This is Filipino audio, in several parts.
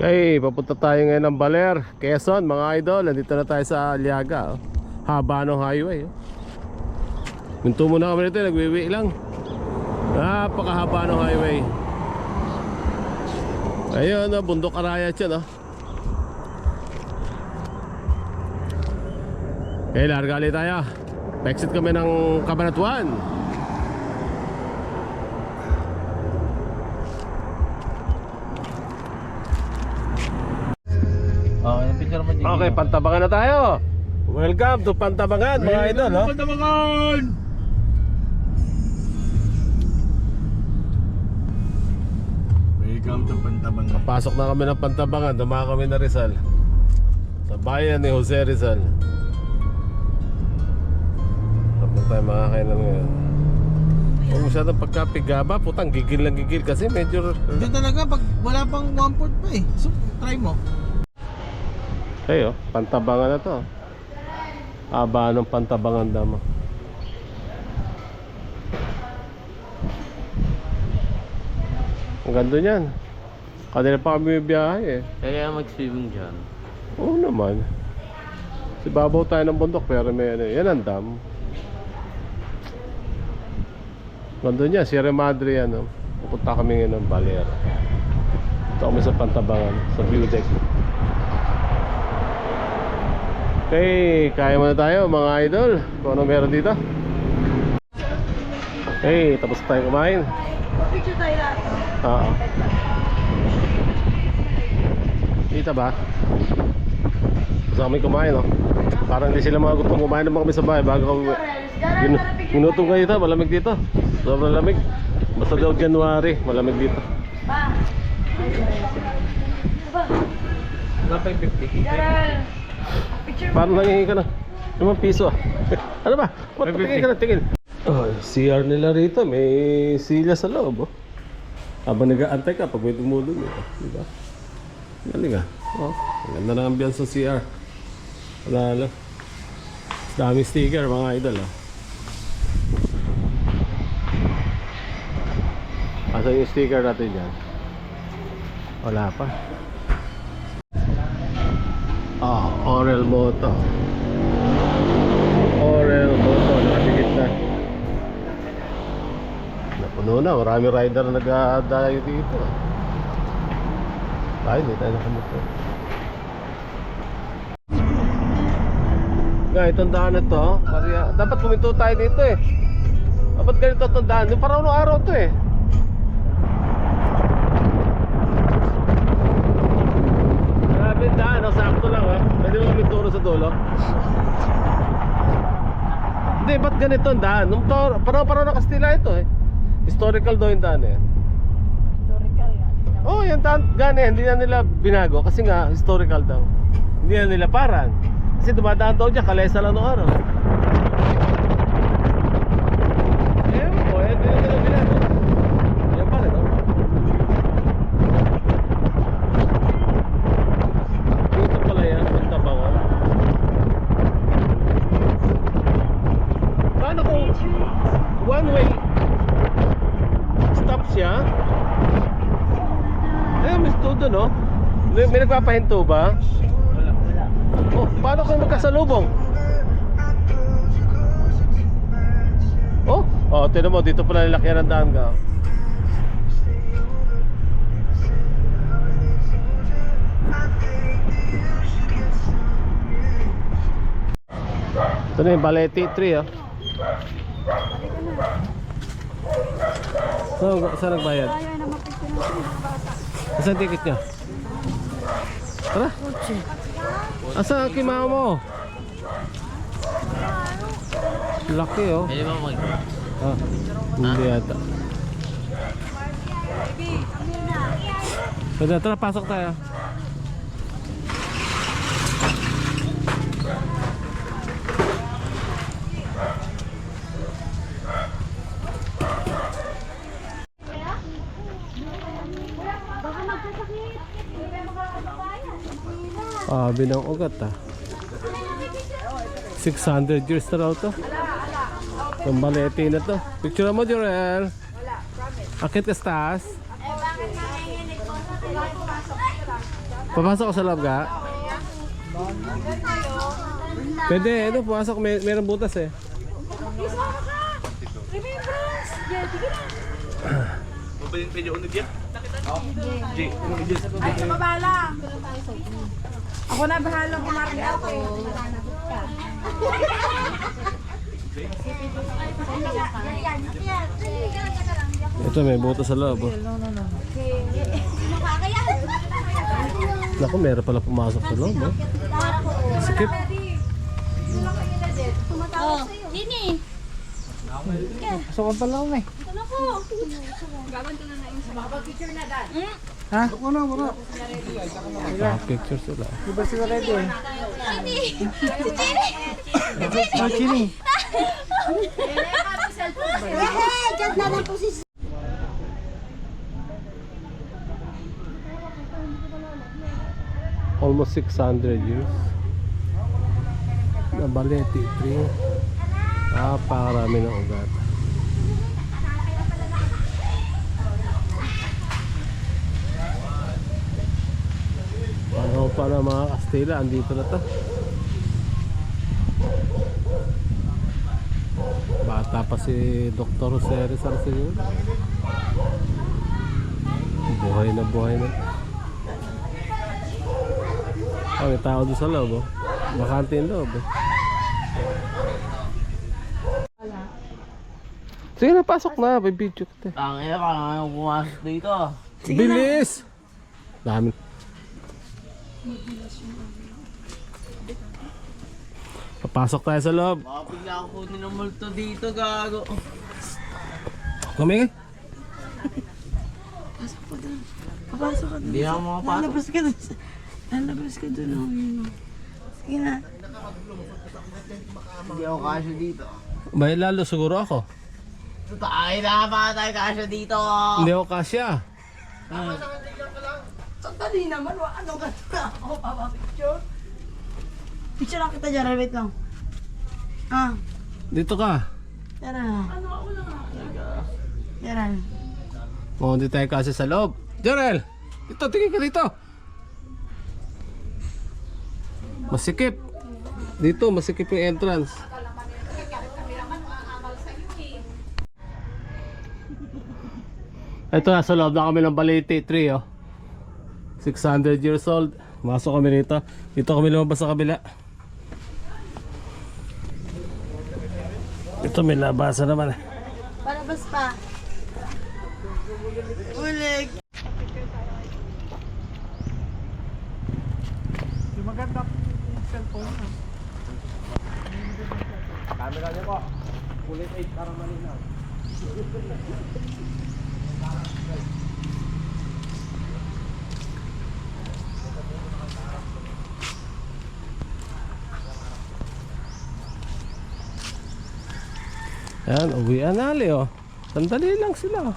Hey, papunta tayo ngayon ng Baler, Quezon, mga idol. Nandito na tayo sa Aliaga, oh. Haba ng highway, oh. Minto muna kami nito, nagwiwi lang. Napakahaba ng highway. Ayun, oh, bundok Arayat yan, oh. Okay, larga ulit tayo. Exit kami ng Cabanatuan. Okay, Pantabangan na tayo. Welcome to Pantabangan, mga idol, no? Pantabangan! Welcome to Pantabangan. Pasok na kami ng Pantabangan, dumaan kami na Rizal. Sa bayan ni Jose Rizal. Tapos tayo makakainan ngayon. Huwag masyadong pagkapigaba, putang gigil lang gigil kasi medyo... Hindi talaga, pag wala pang 1/4 pa eh. So, try mo. Hey, oh, Pantabangan na to. Aba ng Pantabangan dama. Ang ganda niyan. Kanina pa kami biyahe eh. Kaya mag-swimming dyan. Oo naman. Si babaw tayo ng bundok pero may ano, yan ang dam. Ganda niya, Sierra Madre yan, oh. Pupunta kami ngayon ng Baler. Ito kami sa Pantabangan, sa view deck. Okay, kaya muna tayo mga idol. Kung ano meron dito. Okay, tapos tayo kumain. Picture tayo lahat. Oo. Kita ba? Gusto kami kumain, no? Parang hindi sila mga gustong kumain naman kami sa bahay bago kami ginutom kayo dito, malamig dito. Sobrang lamig. Basta daw January, malamig dito. Pa. Wala pa yung 50. Daral. Picture mo. Paano nangingi ka na? 5 piso ah. Ano ba? Tingin ka na, tingin. Oh, CR nila rito, may silya sa loob, oh. Habang nag-aantay ka, pag may tumulong, diba? Galing ah. Oh, ang ganda na ambiance sa CR. Wala lang. Dami sticker, mga idol, oh. Asa yung sticker natin dyan? Wala pa. Orel Moto. Orel Moto, nakadikit na. Napuno na, marami rider na nag-dayo dito. Tayo, hindi tayo nakamoto. Nga, itong daan na to, dapat puminto tayo dito eh. Dapat ganito itong daan, yung parang araw to eh. Grabe yung daan, sakto lang ha. Pwede mo kami turo sa dulo. Hindi, ba't ganito ang daan? Parang na Kastila ito eh. Historical daw yung daan eh. Historical yan. Oh, yung daan gani, hindi na nila binago kasi nga historical daw. Hindi na nila paran. Kasi dumadaan daw dyan, kalesa lang noong araw. Ewan ko, hindi na nila binago. Yan pa rin, no? Dito pala yan, Pantabangan. Paano kung one way stop siya? May todo, no? May nagpapahinto ba? Wala. Oh, paano kung magkasalubong? Oh, tinan mo, dito pala nilakyan ang daan ka. Ito na yung Balete 3, oh. Saan nagbayad? Tayo na mapicture natin. Saan ticket niya? Tara. Asa ang kimao mo? Laki, oh. Pwede ba mag... Hindi yata. Pwede, tara, pasok tayo. Baka magkasakit. Binang ugat ah. 600 years na raw to. Itong Balete na to. Picture mo, Jorel. Akit ka sa taas. Eh, bakit nanginginig po? Papasok ko sa loob ka? Pwede, ito pumasok. Mayroong butas eh. Isama ka! Remembrance! Yeah, sige na. Ay, sa babala. Ako na bahala kumarga ako. Ito may butas sa loob. Oh. Naku, meron pala pumasok sa loob. Oh. Skip. Oh, Gini. So ka pala ako eh. Ito na po. Gawan ko na na yung sa picture na dad. Ha? Ako na, wala. Picture sila. Di ba sila ready eh? Gini. Ah, Chini. Almost 600 years. Nabaleti tree. Napakarami ng ugat. Ano pa na mga Kastila, andito na to. Bata pa si Dr. Jose Rizal siguro. Buhay na buhay na. Oh, may tao doon sa loob, oh. Bakante yung loob, oh. Sige na, pasok na. May video kita. Tangina, parang ayaw pumasok dito. Bilis! Dami. Papasok tayo sa loob. Baka bigla ako kunin ng multo dito, gago. Kumingay. Papasok ka Hindi na ako makapasok. Lalabas ka dun. Lalabas ka dun. Oh, yun, oh. Sige na. Hindi ako kasya dito. May lalo siguro ako. Tayo na ba tayo kasya dito? Hindi ako kasya. Sandali naman. Ano ka na? Ako papapicture. Picture lang kita dyan. Wait lang. Ah. Dito ka. Tara. Tara. Oh, hindi tayo kasya sa loob. Jarel! Dito, tingin ka dito. Masikip. Dito, masikip yung entrance. Ito, nasa loob na kami ng Balete tree, oh. 600 years old. Masok kami rito. Dito kami lumabas sa kabila. Ito may labasan naman. Palabas pa. Ulig. Di maganda yung cellphone na. Camera niyo po. Kulit 8 para malinaw. Yan, uwian na ali, oh. Sandali lang sila.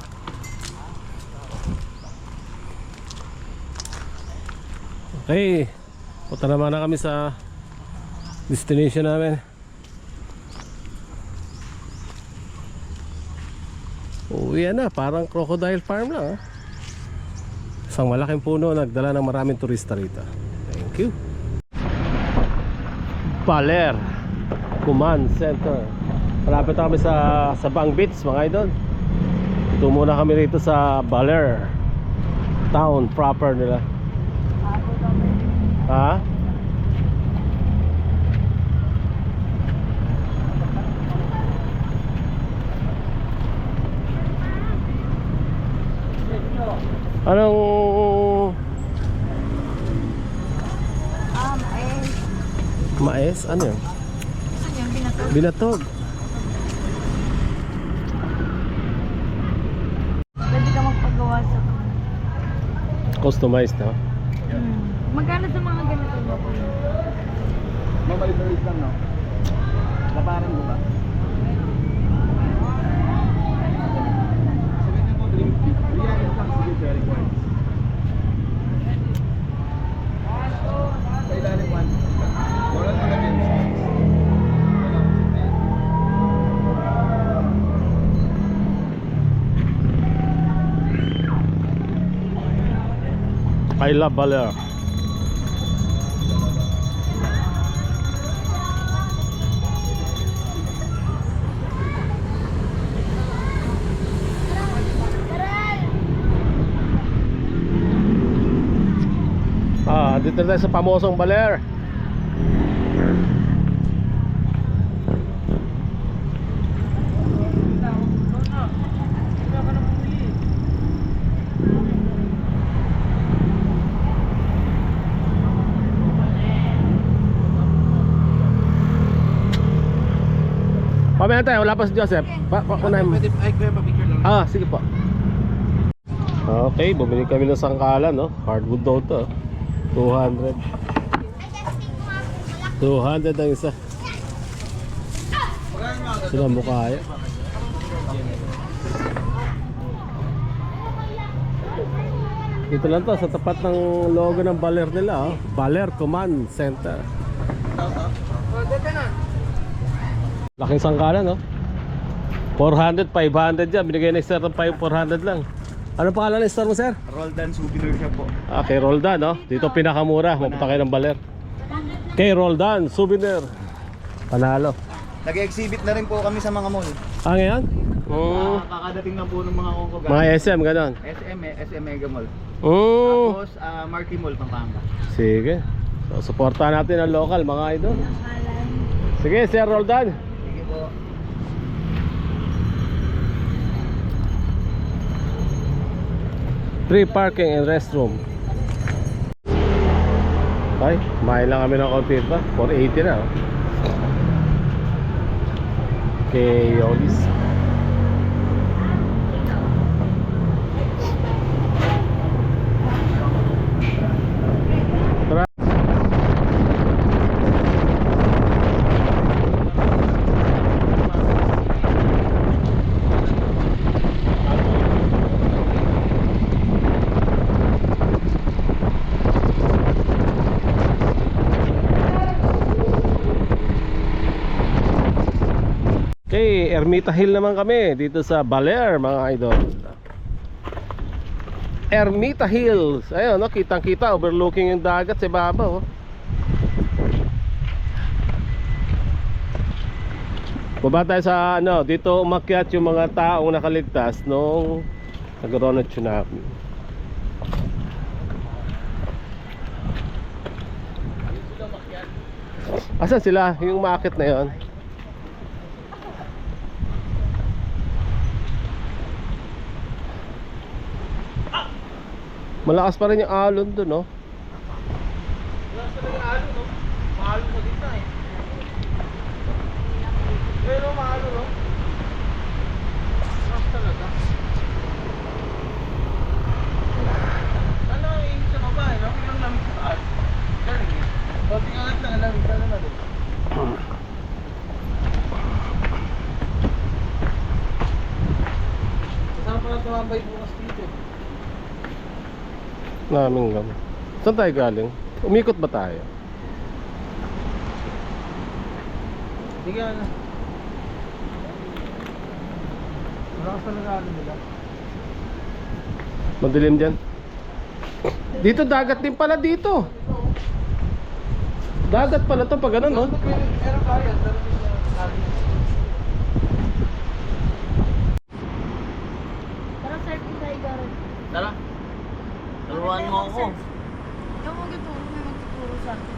Okay. Punta naman na kami sa destination namin. Uwian na, parang crocodile farm lang, ah. Isang malaking puno, nagdala ng maraming turista rito. Thank you. Baler Command Center. Malapit na kami sa Bang Beach, mga idol. Ito muna kami rito sa Baler town proper nila. Ha? Anong mais? Ano yun? Saan yung binatog? Binatog. Pwede ka magpagawa sa... Customized, no? Magkano sa mga ganito ba po yun? Mabalik-balik lang, no? Labaran mo ba? Sa ilalim 1. Wala na lang yun. I love Baler. dito na tayo sa pamosong Baler. Pamaya tayo, wala pa si Joseph. Unahin mo. Pwede, ay kuya, pa-picture lang. Ah, sige po. Okay, bumili kami ng sangkalan, no? Hardwood daw to. 200. 200 ang isa. Sila mo kaya. Dito lang to, sa tapat ng logo ng Baler nila, oh. Baler Command Center. Laking sangkalan, no? 400, 500 dyan. Binigay na sir ng 400 lang. Ano pangalan ng store mo, sir? Roldan Souvenir Shop po. Ah, kay Roldan, no? Dito pinakamura. Mapunta kayo ng Baler. Kay Roldan, souvenir. Panalo. Nag-exhibit na rin po kami sa mga mall. Ah, ngayon? Kakadating na po ng mga kongko Mga SM, gano'n. SM Mega Mall. Oh, Tapos Marquee Mall, Pampanga. sige. So, supportahan natin ang local, mga idol. Sige, Sir Roldan. Sige po. Free parking and restroom. Ay, kumain lang kami ng konti pa. 480 na, oh. Okay, Yolis. Tara. Okay, Ermita Hill naman kami dito sa Baler, mga idol. Ermita Hills. Ayun, no, kitang-kita, overlooking yung dagat sa ibabaw, oh. Baba tayo sa ano, dito umakyat yung mga taong nakaligtas nung nagkaroon ng tsunami. Asan sila? Yung umakyat na yon. Malakas pa rin yung alon dun, no? Malakas talaga yung alon, no? Maalon na dito, eh. Pero maalon, no? Malakas talaga. Ano ang ingin sa baba, eh, no? Yung lamig sa taas. Galing, eh. Pati angat lang, ang lamig na din. Saan pa lang tumambay bukas dito? Naming kami. Saan tayo galing? Umikot ba tayo? Hindi ka na. Malakas talaga alon nila. Madilim dyan. Dito dagat din pala dito. Dagat pala to pag ano, no? Meron kaya, pero Tara, sir, tayo garo. Tara. Turuan mo ako. Yung magtuturo, may magtuturo sa akin.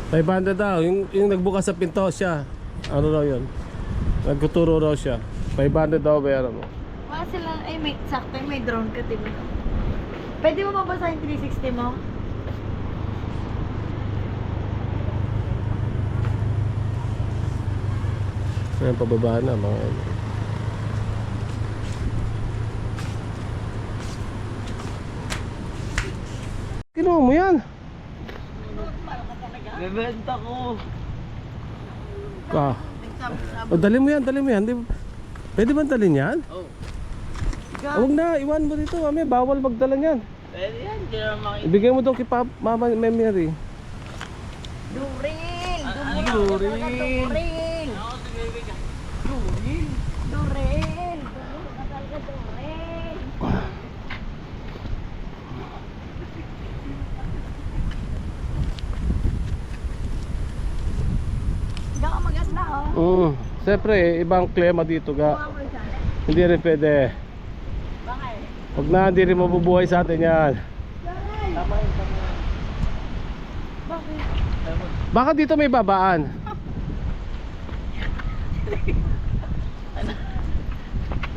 500 daw. Yung nagbukas sa pinto siya. Ano raw yun? Nagtuturo raw siya. 500 daw bayaran mo. Wala sila, ay may sakto, may drone ka, diba? Pwede mo mabasa yung 360 mo? Ayan, pababa na mga ano. Kinuha mo yan? Bebenta ko. Ah. O, dali mo yan, dali mo yan. Pwede ba dalhin yan? Oh. Huwag na, iwan mo dito. Mami, bawal magdala yan. Pwede yan, hindi naman makita. Ibigay mo doon kay Mama Mary. Duril! Duril! Duril! Ako, sige, bigyan. Duril! Duril! Kasal ka, Duril! Hindi ka mag-asla, oh. Siyempre, ibang klema dito ga. Hindi rin pwede. Bakit? Huwag na, hindi rin mabubuhay sa atin yan. Baka dito may babaan.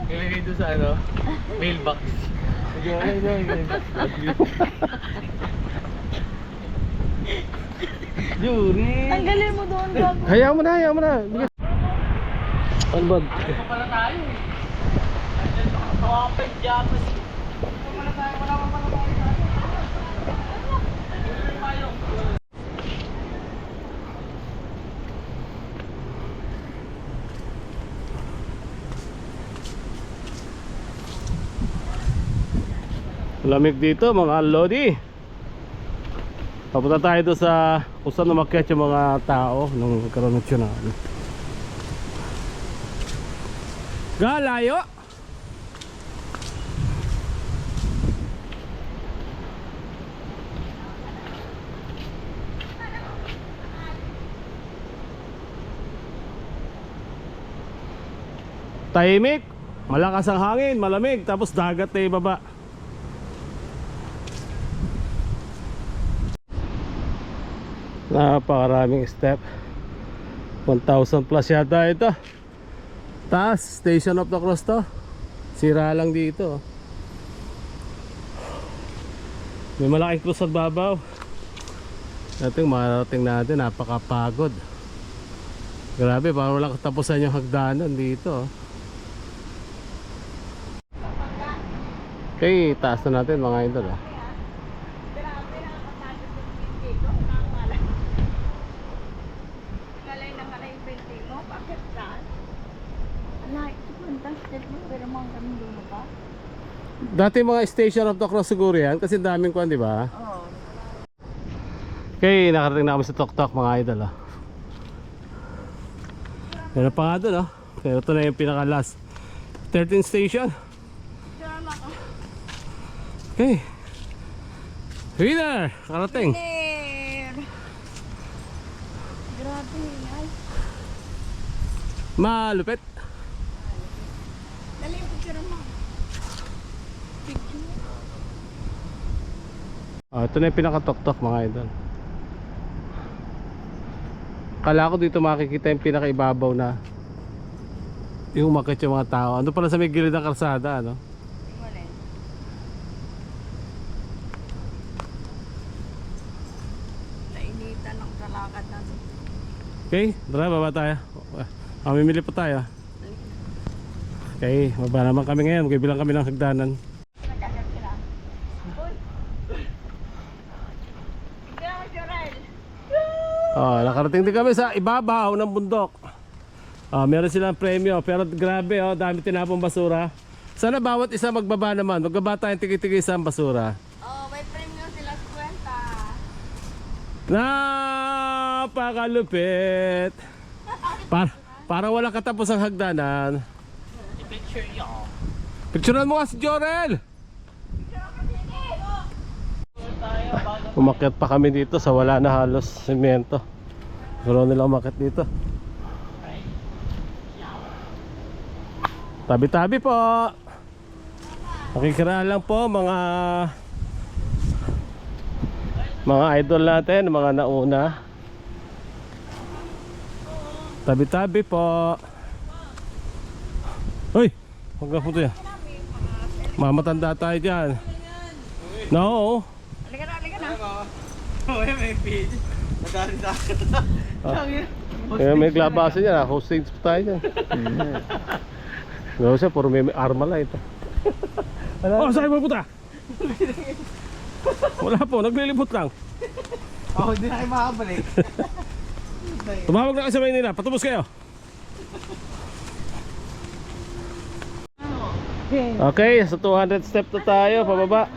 Ilagay doon sa ano? Mailbox. Yuri! Tanggalin mo doon, gago. Hayaan mo na, hayaan mo na. Bigat. Ano ba? Pala tayo eh. Mga pajamas. Lamig dito mga lodi. Papunta tayo doon sa kung saan umakyat yung mga tao nung nagkaroon ng tsunami. Galayo! Tahimik, malakas ang hangin, malamig, tapos dagat na ibaba. Napakaraming step. 1,000 plus yata ito. Taas, Station of the Cross to. Sira lang dito. May malaking krus sa babaw. Nating marating natin, napakapagod. Grabe, parang walang katapusan yung hagdanan dito. Okay, taas na natin mga idol. Ngalay na ngalay yung painting mo. Bakit saan? Alay, pumunta. Pero mga kami doon ba? Dati mga Station of the Cross siguro yan kasi daming kuwan, di ba? Oo. Okay, nakarating na kami sa Tok-Tok mga idol. Meron pa nga doon, pero ito na yung pinaka last 13th station. Okay, winner! Nakarating. Grabe, ay. Malupit. Dali yung picture mo. Picture. Ito na yung pinaka Tok-Tok mga idol. Kala ko dito makikita yung pinakaibabaw na yung umakyat yung mga tao. Ano pala sa may gilid ng kalsada, ano? Tingnan. Nainitan ang kalakad natin. Okay, tara, baba tayo. Mamimili pa tayo. Okay, baba naman kami ngayon. Magbibilang kami ng hagdanan. Nakarating din kami sa ibabaw ng bundok. Meron silang premyo, pero grabe, dami tinapong basura. Sana bawat isa magbaba naman. Magbaba tayong tigi-tigi isang basura. Oh, may premium sila sa kwenta. Napakalupit. Para wala katapos ang hagdanan. I-picture niyo. Picturean mo nga si Jorel. Umakyat pa kami dito sa wala na halos semento. Pero nila umakyat dito. Tabi-tabi po. Nakikiraan lang po mga idol natin, mga nauna. Tabi-tabi po. Hoy, huwag na po ito yan. Mamatanda tayo dyan. No. Halika na, halika na. Uy, may feed. Nadali sa akin. Kaya may glabasan yan, hostage pa tayo dyan. Gawin siya, puro may arma lang ito. Oh, saan mo puta? Wala po, naglilibot lang. Hindi na kayo makabalik. Tumawag na kayo sa Maynila, patubos kayo. Okay, sa 200 step na tayo, pababa.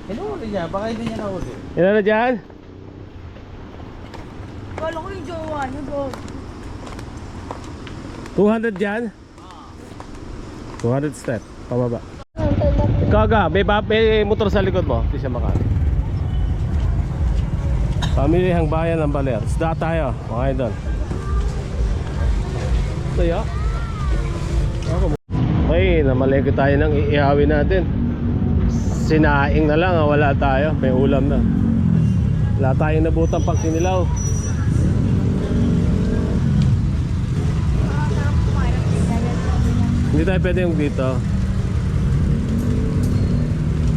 Hinuhuli niya, baka hindi niya nahuli. Ilan na dyan? Kala ko yung jowa niyo, dog. 200 dyan? 200 step, pababa. Ikaw ga, may motor sa likod mo, hindi siya makali. Pamilihang bayan ng Baler. Isda tayo, mga idol. Tayo? Okay, namalengke tayo ng iihawin natin. Sinaing na lang, wala tayo, may ulam na. Wala tayong nabutang pang kinilaw. Sarap kumain ng pizza. Hindi tayo pwede yung dito.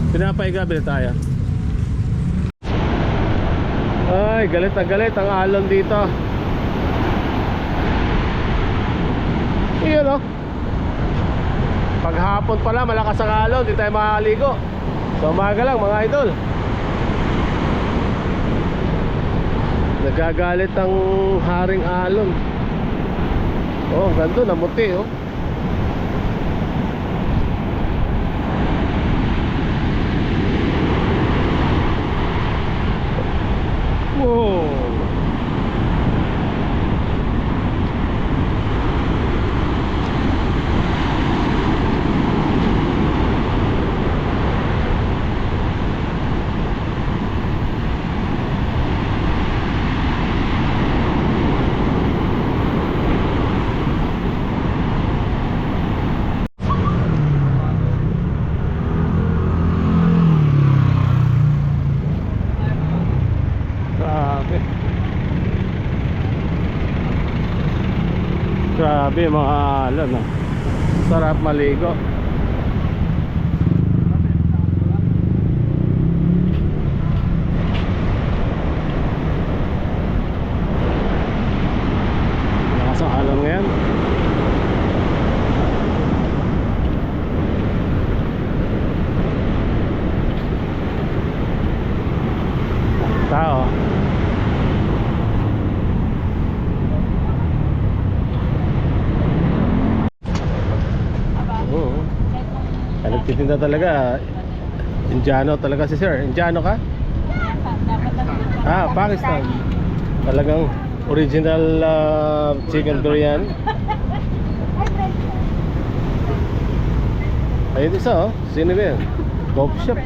Pinapaiga, bili tayo. Ay, galit na galit ang alon dito. Iyon oh. Paghapon pala, malakas ang alon, di tayo makakaligo. So umaga lang mga idol. Nagagalit ang haring alon. Oh, ganda, namuti oh. Wow. Grabe. Grabe mga alon ah. Sarap maligo. Lakas ang alon ngayon. Tao. Oo. Ay, nagtitinda talaga. Indiano talaga si sir. Indiano ka? Ah, Pakistan. Talagang original chicken biryani. Ayun isa oh. Sino ba yan? Coffee shop.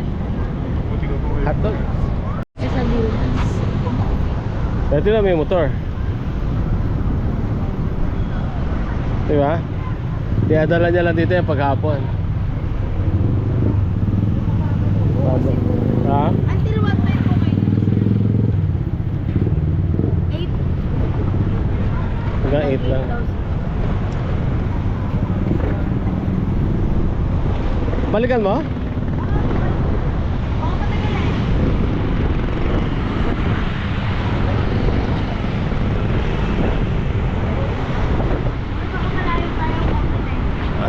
Hotdog. Dati na may motor. Diba? Diadala niya lang dito yung paghapon. Ha? Until what time po kayo? 8? Hanggang 8 lang. Balikan mo?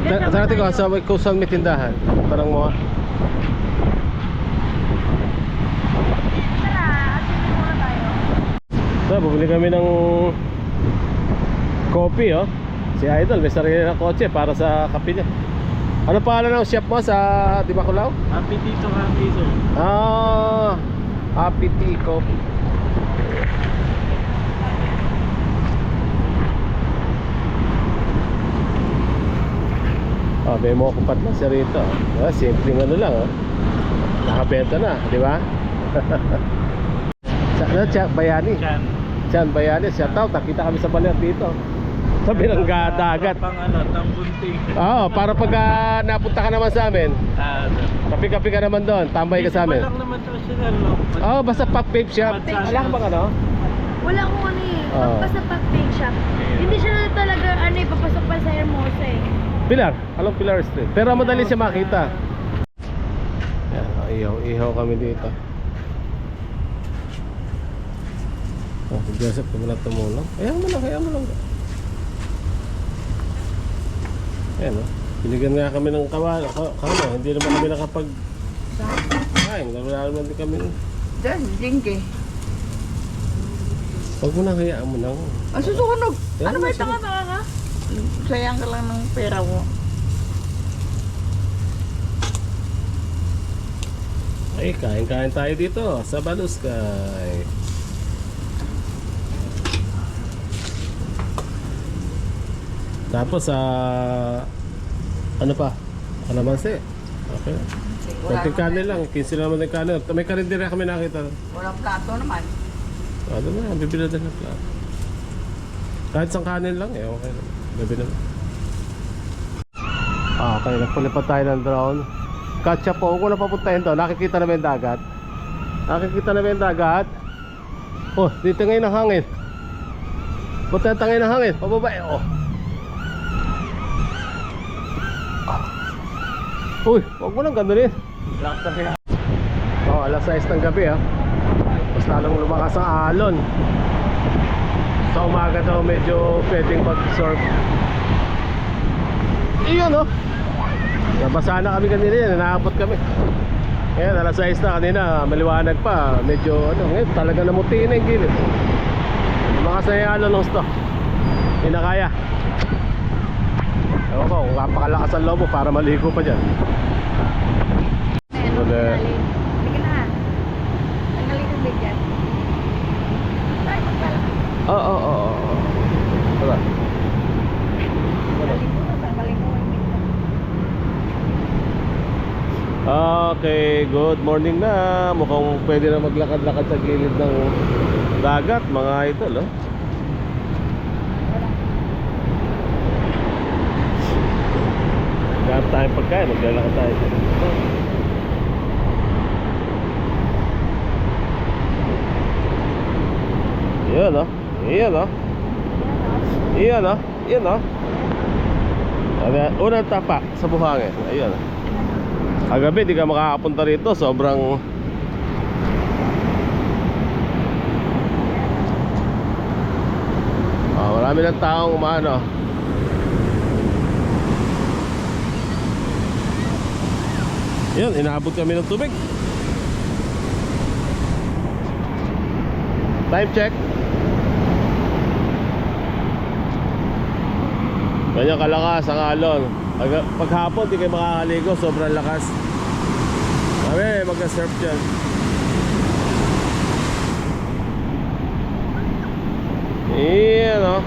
Sa natin ko, sa kung saan may tindahan. Parang mo. So, bumili kami ng coffee oh. Si Idol, may sarili ng kotse para sa kape niya. Ano pangalan ng shop mo sa Di Baculaw? Happy dito, happy sir. Ah, Happy Tea Coffee. Oh, may mo kupat na siya rito. Ah, simpleng ano lang oh. Nakabenta na, di ba? Sa ano, Bayani? Chan Bayani, shout out. Nakita kami sa balyat dito. Sa Bilangga dagat. Pang ano, tambunting. Oo, para pag napunta ka naman sa amin, kapi-kapi ka naman doon, tambay ka sa amin. Lang naman to sila, no? Oo, basta pop vape shop. Wala ka bang ano? Wala akong ano eh. Oo. Basta pag-take shop. Hindi siya na talaga ano eh, papasok pa sa Hermosa eh. Pilar, alam Pilar Street. Pero madali siya makita. Yan, ihaw kami dito. Oh, si Joseph, kung wala tumulong. Ayan mo lang. Ayan o. Binigyan nga kami ng kawala. Hindi naman kami nakapag... Kain, wala naman din kami. Diyan, dingke. Huwag mo na, hayaan mo lang. Ang susunog. Yan, Ano ba ito susunog. ka? Sayang ka lang ng pera mo. Ay, kain tayo dito sa Baluskay. Tapos ano pa? Kalamansi. Okay. Konting kanin lang, 15 naman ng kanin. May karindira kami nakita. Walang plato naman. Ano na, bibili din ng plato. Kahit isang kanin lang eh, okay lang. Bibili naman. Okay, nagpalipat tayo ng drone. Katsa po, kung napapuntahin doon, nakikita namin yung dagat. Oh, dito ngayon ang hangin. Punta tangay ng hangin. Pababa eh. Oh. Uy, huwag mo lang ganun eh. Oh, alas 6 ng gabi ah. Mas lalong lumakas ang alon. Sa umaga daw medyo pwedeng mag-surf. Iyon oh. Nabasa na kami kanina yan, naabot kami. Ngayon, alas 6 na kanina, maliwanag pa. Medyo ano, ngayon talaga namuti na yung gilid. Lumakas na yung alon ng stock. Hindi na kaya. Ewan ko, kung napakalakas ang loob mo para maligo pa dyan. Ayan, Wala. Sige na. Tanggalin yung bigyan. Tayo magpala. Oo. Tara. Tanggalin mo yung bigyan. Okay, good morning na. Mukhang pwede na maglakad-lakad sa gilid ng dagat, mga idol, oh. Gano'n tayong pagkain, maglalakad tayo. Iyan, oh. Iyan, oh. Iyan, oh. Iyan, oh. Unang tapa sa buhangin. Ayun, oh. Kagabi di ka makakapunta rito, sobrang marami ng taong umano. Yun, inaabot kami ng tubig. Time check. Ganyan kalakas ang alon. Paghapon di kayo makakaligo, sobrang lakas. Kami mag-surf dyan. Iyan o.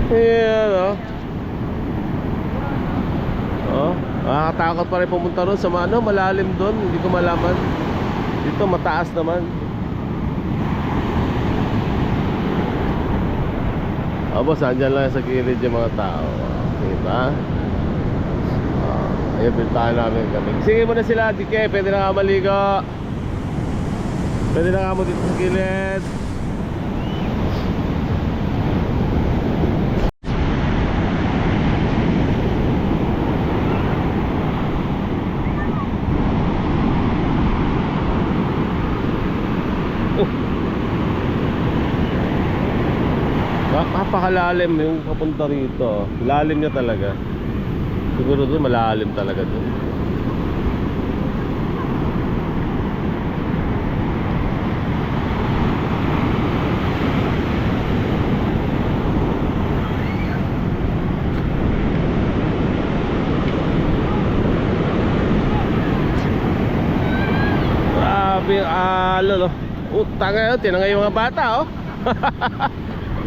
Iyan o. Oh, nakakatakot pa rin pumunta ron sa ano, malalim doon. Hindi ko malaman. Dito mataas naman. Boss, andyan lang sa gilid yung mga tao. Diba? Ayun, pintahan namin kami. Sige mo na sila, DK. Pwede na nga maligo. Pwede na nga mo dito sa gilid. Napakalalim yung papunta rito. Lalim niya talaga. Siguro doon malalim talaga doon. Grabe yung alon, no? Utang ngayon, tinangay yung mga bata, oh.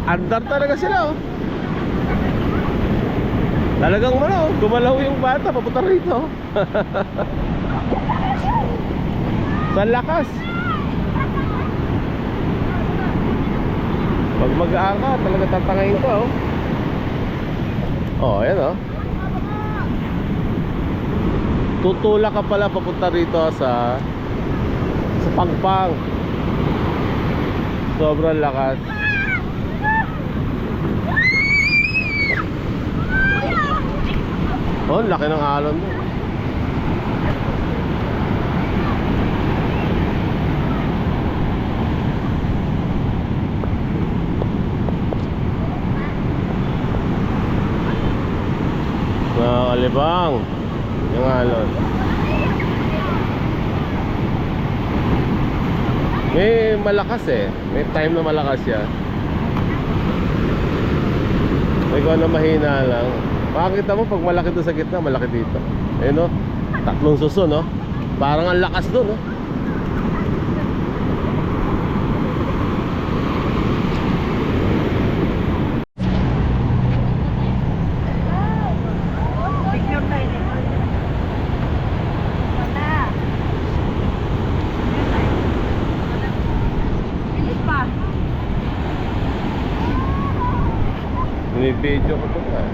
Andar talaga sila, oh. Talagang ano, gumalaw yung bata papunta rito. Sa lakas. Pag mag-aaka, talaga tatangayin ka, oh. Oh, ayan, oh. Tutula ka pala papunta rito sa Pangpang. Sobrang lakas. Oh, laki ng alon mo. Nakakalibang yung alon. May malakas eh. May time na malakas siya. May ko na mahina lang. Makikita mo pag malaki doon sa gitna, malaki dito. Ayun, no? Tatlong suso, no? Parang ang lakas doon, no? Picture tayo dito. Wala. Bilis pa. Binibidyo ko ito pa.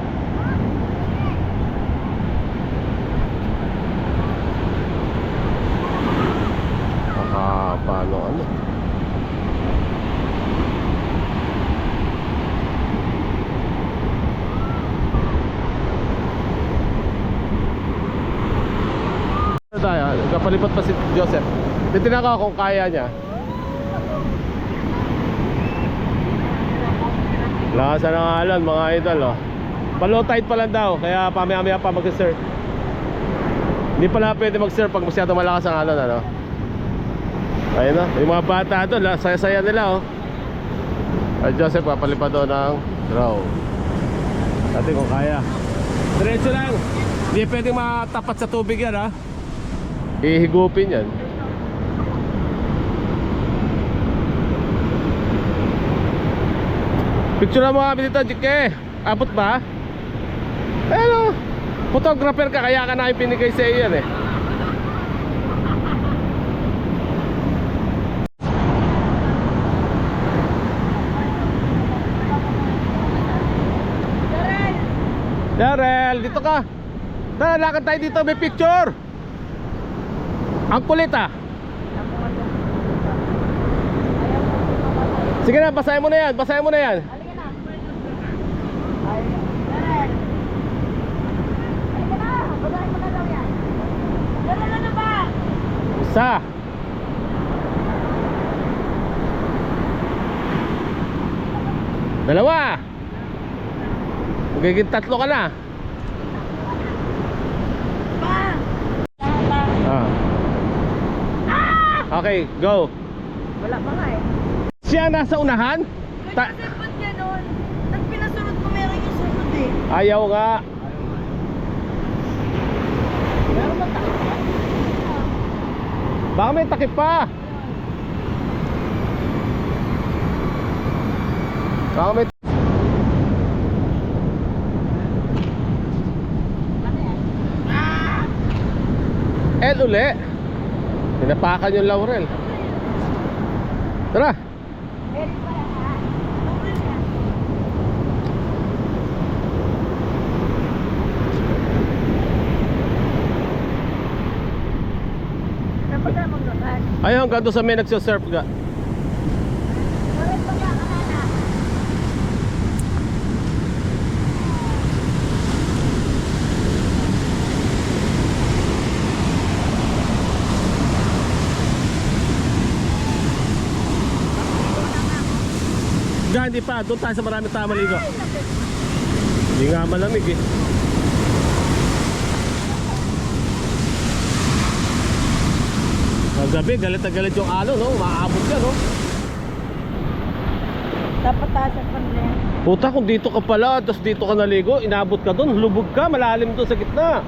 Kapalipot pa si Joseph. Titignan ko kung kaya niya. Lakasan ng alon mga idol oh. Low tide pa lang daw, kaya pamaya-maya pa mag-surf. Hindi pala pwede mag-surf pag masyadong malakas ang alon ano. Ayun oh, yung mga bata doon, saya-saya nila oh. Ay Joseph papalipad doon ng draw. Dati kung kaya. Diretso lang. Hindi pwedeng matapat sa tubig yan ha. Ihigupin yan. Picture na mo kami dito, Jike. Abot ba? Ayun, photographer ka, kaya ka namin pinigay sa iyo yan eh. Darrell, dito ka. Tara, lakad tayo dito, may picture. Ang kulit ah. Sige na, basahin mo na yan, basahin mo na yan. Isa. Dalawa. Magiging tatlo ka na. Okay, go. Wala pa nga eh. Siya nasa unahan? Kasi ba't ganon? Nang pinasunod ko meron yung sunod eh. Ayaw nga. Meron ba takip pa? Baka may takip pa. Baka may El uli. Pinapakan yung laurel. Tara. Meron pa lang ha? Okay na. Dapat na maglakad. Ayun, ganito sa may nagsisurf ka. Meron pa nga kanana. Hindi pa, doon tayo sa maraming tao maligo. Hindi nga malamig eh. Kagabi, galit na galit yung alo, no? Maabot yan, no? Dapat tasan pa nila yan. Puta, kung dito ka pala, tapos dito ka naligo, inabot ka doon, lubog ka, malalim doon sa gitna.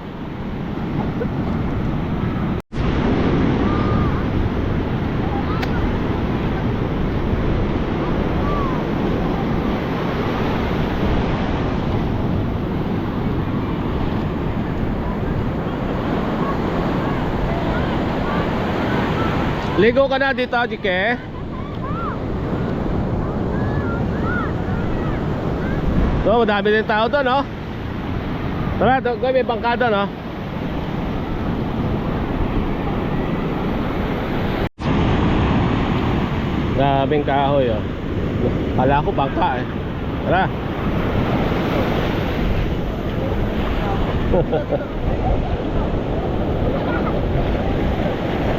Ligo ka na dito, Jike. So, madami din tao doon, no? Tara, doon may bangkada, no? Daming kahoy, oh. Kala ko bangka, eh. Tara.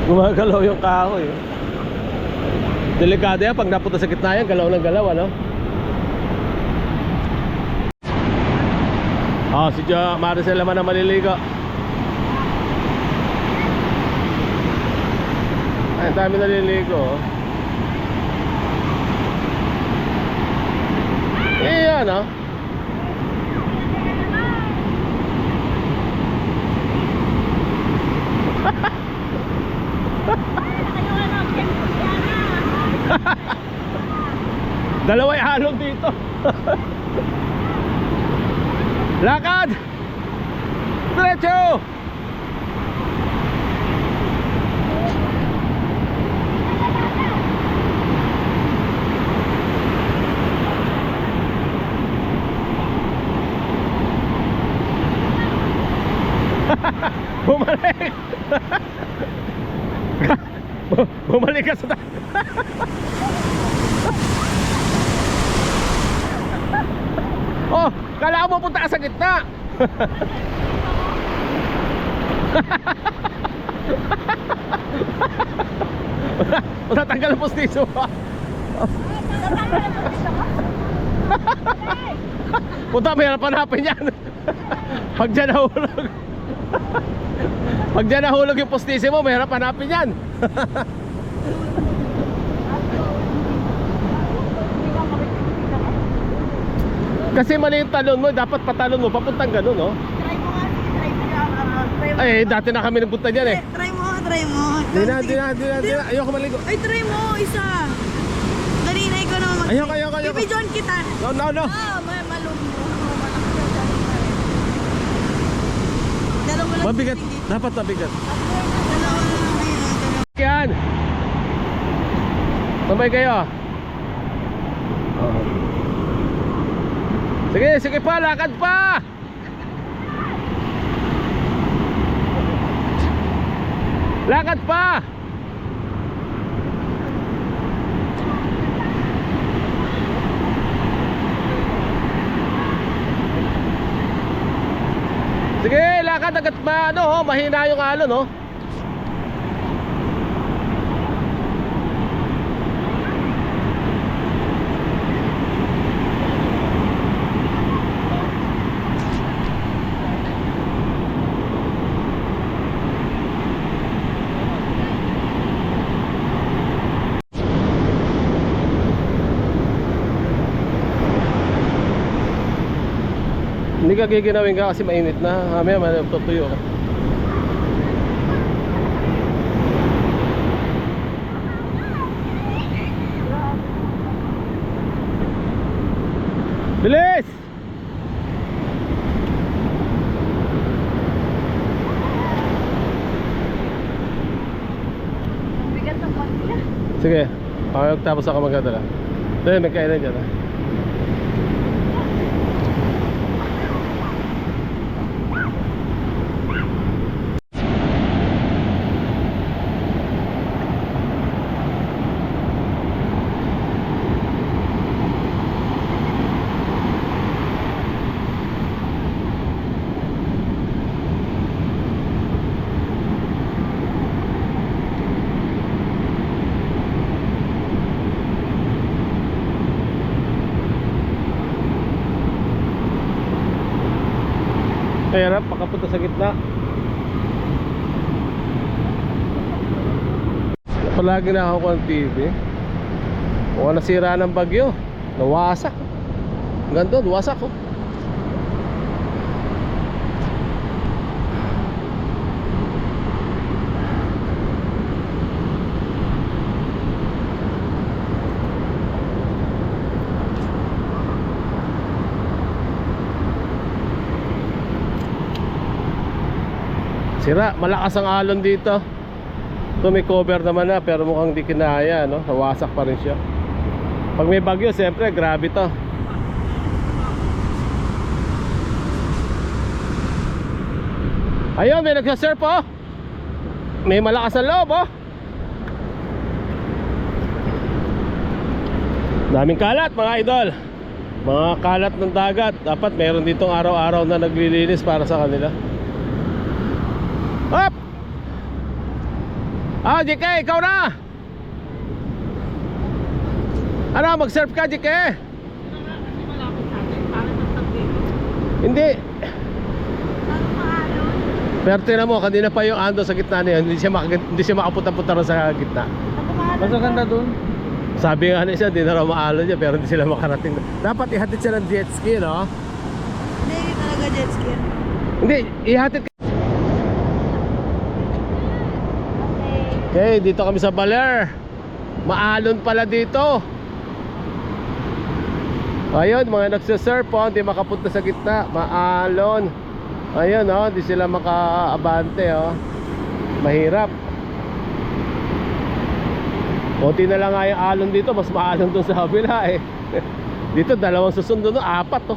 Gumagalaw yung kahoy. Delikado yan pag napunta sa gitna yan, galaw ng galaw, ano? Oh, si Maricel naman na maliligo. Ay, ang dami naliligo, oh. Iyan, oh. Dalaway halong dito. Lakad. Diretso. Bumalik. Bumalik ka sa oh, kala mo punta ka sa gitna. Matatanggal ang postiso mo. Puta, mahirap hanapin yan. Pag dyan nahulog. Pag dyan nahulog yung postiso mo, mahirap hanapin yan. Kasi mali yung talon mo, dapat patalon mo, papuntang ganun, no? Try mo nga, sige, try mo nga. Try mo. Ay, dati na kami nagpunta dyan eh. Try mo nga, try mo. Di na. Ayoko maligo. Ay, try mo, isa. Kanina ikaw naman. Ayoko. Ibidyon kita. No. Malum mo. Dalawa lang. Mabigat. Dapat mabigat. Dalawa lang ngayon. Yan. Sabay kayo. Sige pa, lakad pa. Lakad pa. Sige, lakad agad pa, mahina yung alon, no? Hindi ka giginawin ka kasi mainit na. Mamaya tutuyo ka. Bilis! Bigat ng pagkila. Sige. Tapos ako magdadala. Dahil may kainan dyan, ha? Mahirap, pakapunta sa gitna. Palagi na ako ng TV. Mukhang nasira ng bagyo. Nawasak. Hanggang doon, wasak ko. Sira, malakas ang alon dito. Ito may cover naman na, pero mukhang di kinaya, no? Nawasak pa rin siya. Pag may bagyo, siyempre, grabe to. Ayun, may nagsasurf, oh. May malakas ang loob, oh. Daming kalat, mga idol. Mga kalat ng dagat. Dapat meron ditong araw-araw na naglilinis para sa kanila. Hop! JK, ikaw na! Ano, mag-surf ka, JK? Hindi. Pero tinan mo, kanina pa yung ando sa gitna niya. Hindi siya makapunta-punta rin sa gitna. Mas maganda dun. Sabi nga niya, di na raw maalon niya, pero hindi sila makarating. Dapat ihatid siya ng jet ski, no? Hindi talaga jet ski. Hindi, ihatid. Okay, dito kami sa Baler. Maalon pala dito. Ayun, mga nagsasurf po, hindi makapunta sa gitna. Maalon. Ayun, oh, hindi sila makaabante, oh. Mahirap. Konti na lang nga yung alon dito, mas maalon dun sa kabila, eh. Dito, dalawang susundo, no? 4, oh.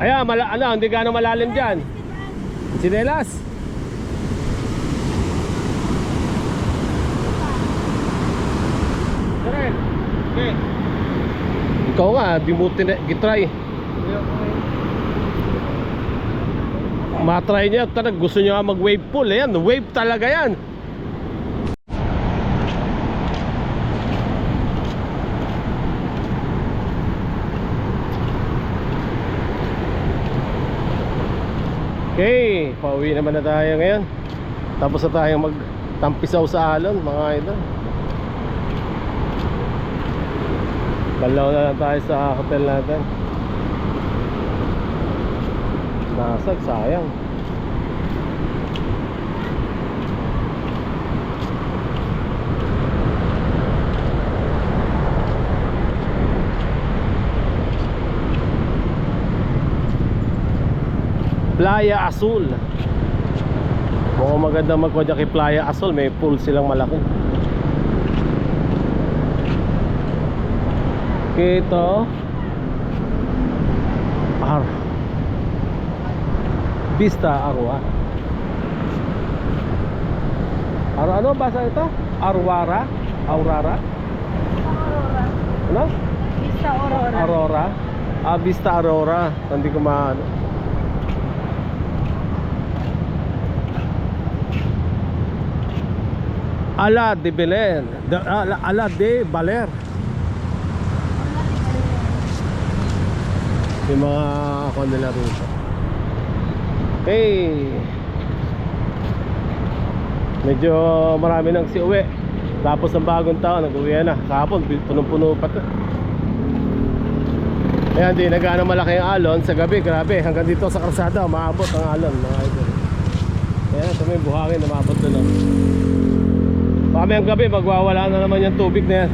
Ayan, hindi gano'ng malalim dyan. Sinelas. Karen. Okay. Ikaw nga, di mo gitry. Matry niya, talaga gusto niya mag-wave pool. Ayan, wave talaga yan. Okay, pauwi naman na tayo ngayon. Tapos na tayong magtampisaw sa alon, mga idol. Balaw na lang tayo sa hotel natin. Nasag, sayang. Playa Azul. Mukhang maganda magkwadya kay Playa Azul. May pool silang malaki. Ito Vista Arwa. Ano basa ito? Arwara? Aurora? Aurora. Ano? Vista Aurora. Aurora? Vista Aurora. Hindi ko maano. Ala de Belen. Ala de Baler. Yung mga ako nila rito. Hey, medyo marami nang siuwi. Tapos ng bagong taon, nag-uwi na. Kahapon, punong-puno pa to. Ayan, di nagana malaki ang alon. Sa gabi, grabe, hanggang dito sa karsada maabot ang alon, mga idol. Ayan, ito may buhangin na maabot doon, oh. Mamayang gabi, magwawala na naman yung tubig na yan.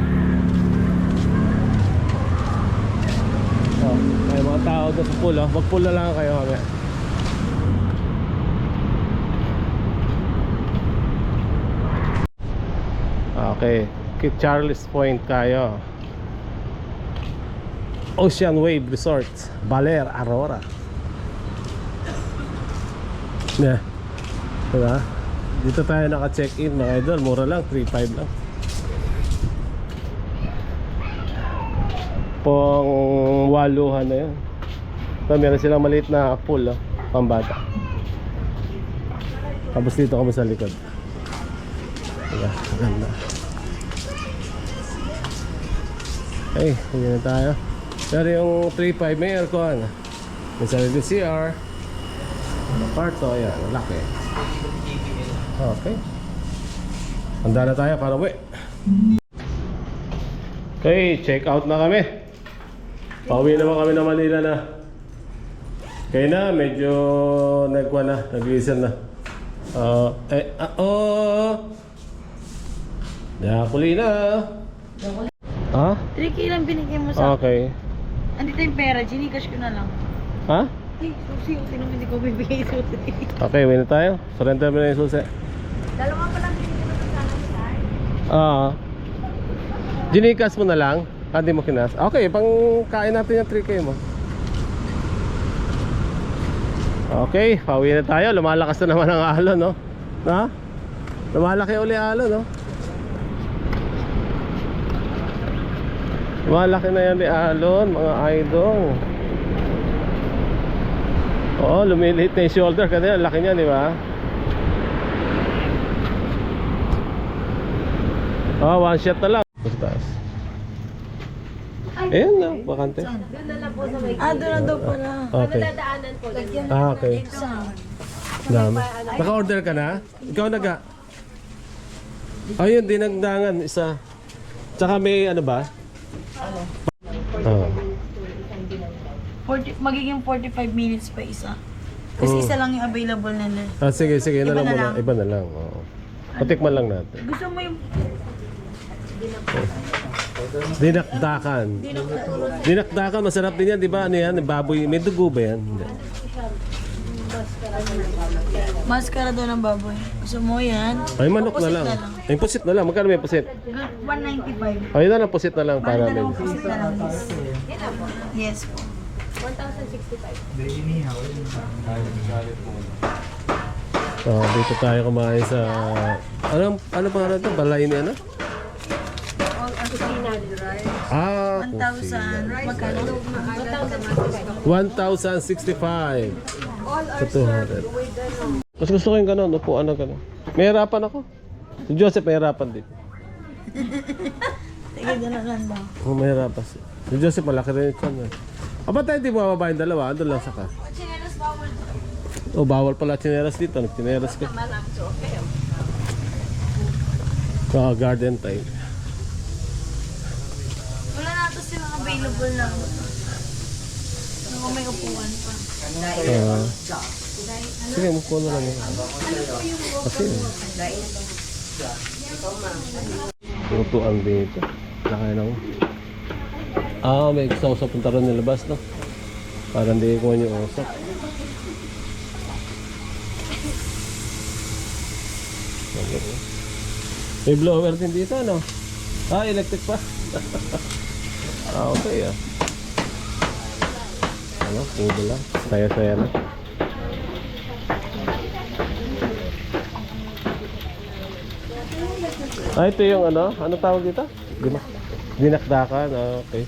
Oh, may mga tao doon sa pool, oh. Mag-pool na lang kayo mamaya. Okay, Kit Charles Point tayo. Ocean Wave Resort, Baler, Aurora. Yeah. Diba? Dito tayo naka-check-in, mga idol. Mura lang, 3.5 lang. Pong waluhan na yan. So, meron silang maliit na pool, oh, pambata. Tapos dito kami sa likod. Diba? Ganda. Okay, hindi na tayo. Pero yung 3.5 may aircon. May sarili CR. Kwarto, ayan, laki. Okay. Handa na tayo para uwi. Okay, check out na kami. Pauwi naman kami na Manila na. Kaya na, medyo nagwa na, nag-listen na. Yakuli na. Ha? 3K lang binigyan mo sa... Okay. Andito yung pera, ginikash ko na lang. Ha? Ay, susi, tinong hindi ko bibigay susi. Okay, win na tayo. Surrender mo na yung susi. Dalawa pa lang binigyan mo sa akin. Ginikas mo na lang. Hindi mo kinas. Okay, pang kain natin yung 3K mo. Okay, pauwi na tayo. Lumalakas na naman ang alon, no? Ha? Lumalaki uli ang alon, no? Lumalaki na yan ni alon, mga idol. Oo, lumiliit na yung shoulder. Kanina, laki niya, di ba? One shot na lang. Taas. Ayan na, bakante. Doon na lang po sa may Ah, doon na daw pala. Okay. dadaanan po. Lagyan Okay. Dami. Naka-order ka na? Ikaw naga? Ayun, dinagdangan isa. Tsaka may ano ba? Magiging 45 minutes pa isa. Kasi isa lang yung available na na. Sige, sige. Iba Na lang na muna. lang. Iba na lang. Oo. Patikman lang natin. Gusto mo yung... Dinakdakan. Dinakdakan, masarap din yan, di ba? Ano yan? Baboy. May dugo ba yan? Hindi. Maskara daw ng baboy. Gusto mo yan? Ay, manok na Pusit lang. Ay, pusit na lang. Magkano may pusit? 195. Ayun na lang, pusit na lang para Bali may... dalawang pusit na lang. Yes po. So, dito tayo kumain sa... Ano pa ito? Balay ni ano? Ah, 1,000. Magkano? 1,065 sa 200. Mas gusto ko yung gano'n, upuan na gano'n. May harapan ako. Si Joseph may harapan din. Sige, gano'n lang daw. Oh, may harapan siya. Si Joseph malaki rin yung tiyan. Aba tayo di mababa yung dalawa, andun lang saka. Chinelas bawal. Oh, bawal pala chineras dito. Nagchineras ka. Garden time. Wala na ito silang available na. May upuan pa. Sige, mupo na lang. Kasi, lutuan dito. Laki lang. May exhaust punta rin nilabas, no? Para hindi ko yung usap. May blower din dito, no? Electric pa. Okay, Ano, pudo lang. Saya-saya na. Ito yung ano? Ano tawag dito? Dinakdakan. Okay.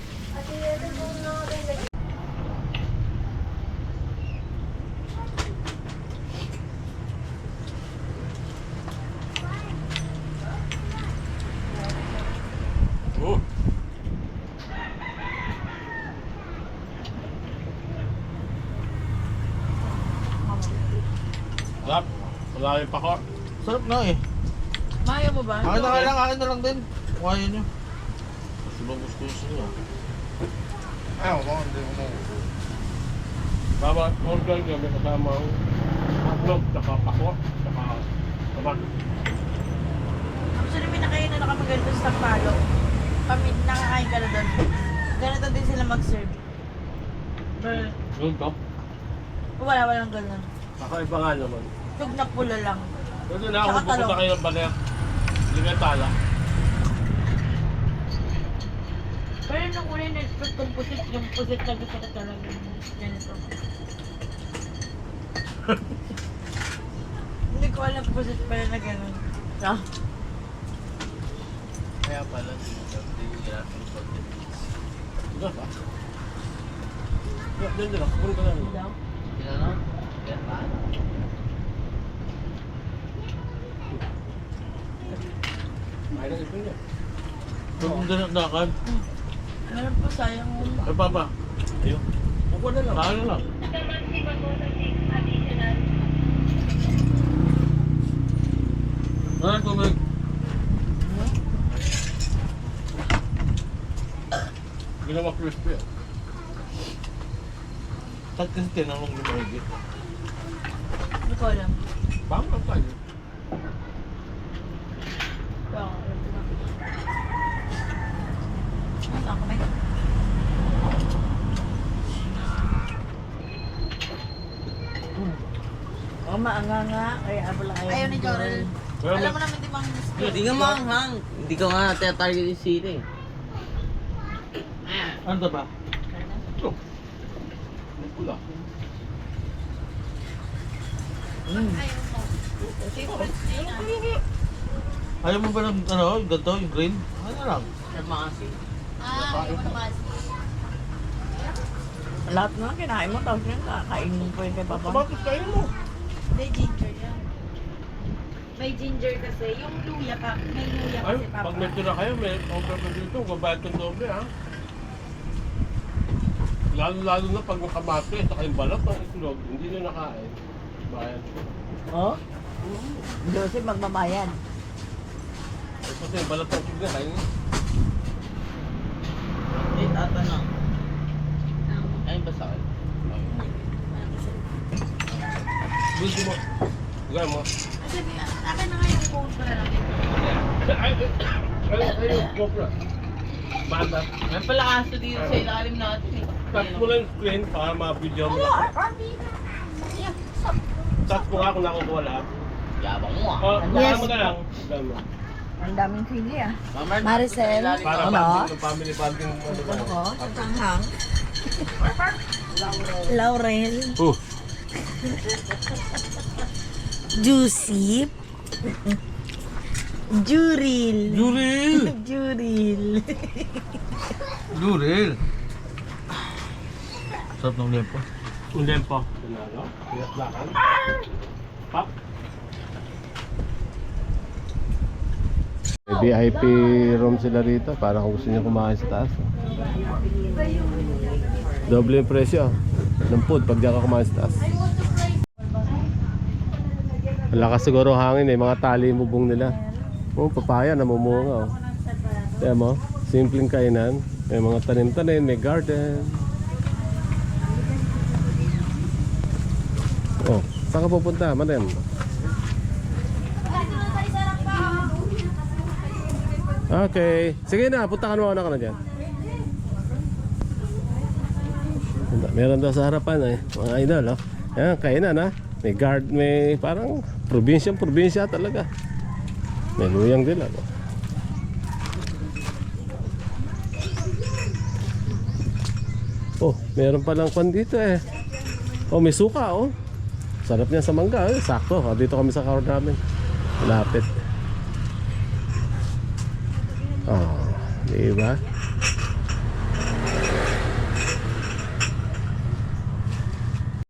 Sarap. Malaki pa ko. Sarap na eh. Maya mo ba? Akin na lang din. Kung ayaw nyo. Kasi ba gusto nyo? Ayaw mo, hindi mo. Baba, order nyo. May kasama ang hotdog, saka pako, saka tomato. Actually, pinakain na nakapagano sa Palo. Nakakain ka na doon. Ganito din sila mag-serve. Gold top. Walang ganun. Kakaiba nga naman. Tug na pula lang. Pwede na ako Saka pupunta talong. kayo ng baler. Hindi nga tala. Pero nung una na-expect kong pusit, yung pusit na gusto ko talaga. Ganito. Hindi ko alam kung pusit pala na ganun. Kaya pala, hindi nyo ginagawa yung content. Diba ba? Diyan lang. Pupunta ka lang. Ginagawa? Yan ba? Ay, nag-ipin niya. Kung dinakdakan. Meron po sayang mo. Ay, Papa. Ayun. Upo na lang. Kaya lang. Ano tubig? Ginawa crispy. Kahit kasi tinanong yung mahigit. Hindi ko alam. Bang tayo. Kaya ako alam ko na. Saan kami? Maanga kaya abala kayo. Ayaw ni Jorel. Alam mo naman di bang Hindi nga maanghang. Hindi ko nga tinatarget yung sila eh. Ano ba? Ito. Pula. Ayaw mo ba ng ano, yung ganito, yung green? Ano lang? Namasi. Lahat na kinain mo, tapos yun, kakainin ko yung kay Papa. Bakit kayo mo? May ginger yan. May ginger kasi. Yung luya pa, may luya Ay, kasi papa. pag may tira kayo, may order pa dito. Babayad ng doble, ha? Lalo na pag nakamate, saka yung balat ng itlog, hindi nyo nakain. Bayad. Oh? Joseph magbabayad. Kasi yung balat ng itlog na kain. Eh, tatanong. Ayun ba sa akin? Gusto mo. Gaya mo. Kasi akin na nga yung phone ko na lang. Ay, GoPro. Banda. May pala kaso dito sa ilalim natin eh. Tap mo lang yung screen para ma-video mo. Tap mo nga kung nakukuha lahat. Yabang mo ah. Yes. Mo na lang. Dami mo. Ang daming sili ah. Mamar, Maricel. Para Ano? family bonding mo. Ano ko? Tanghang. Laurel. Oh, Juicy. Juril. Juril! Juril. Juril! Sarap ng lempo. ulen po. Ano? Pinatlakan. Pop. May VIP room sila rito para kung gusto niyo kumain sa taas. Doble yung presyo ng food pag diyan ka kumain sa taas. Ang lakas siguro hangin eh, mga tali yung bubong nila. Oh, papaya namumunga oh. Kaya mo, simpleng kainan. May mga tanim-tanim, may garden. Oh, saan ka pupunta, madam? Okay. Sige na, punta ka na dyan. Meron daw sa harapan eh, mga idol oh. Yan, kainan ha. May guard, may parang probinsya talaga. May luyang din ako. Oh, meron palang kwan dito eh. Oh, may suka oh. Sarap niya sa mangga eh. Sakto, oh, dito kami sa car namin. Malapit. Oh, di ba?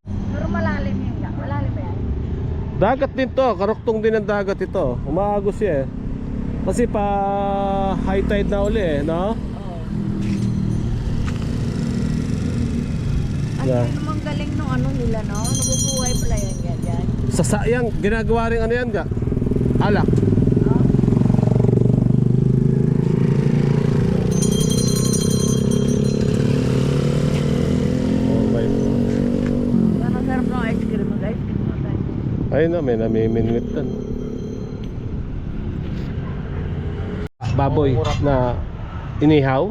Pero malalim yun nga. Malalim ba yan? Dagat din to, karuktong din ang dagat ito. Umaagos siya eh. Kasi pa high tide na uli eh, no? Ay, Yeah. yun naman galing nung ano nila, no? Nabubuhay pala yan, yan. Sa sayang, ginagawa rin ano yan ga? Alak. Oh, my. Ano sarap ng ice cream? Mag-ice cream mo tayo. Ayun na, may namiminwit tan. Baboy na inihaw.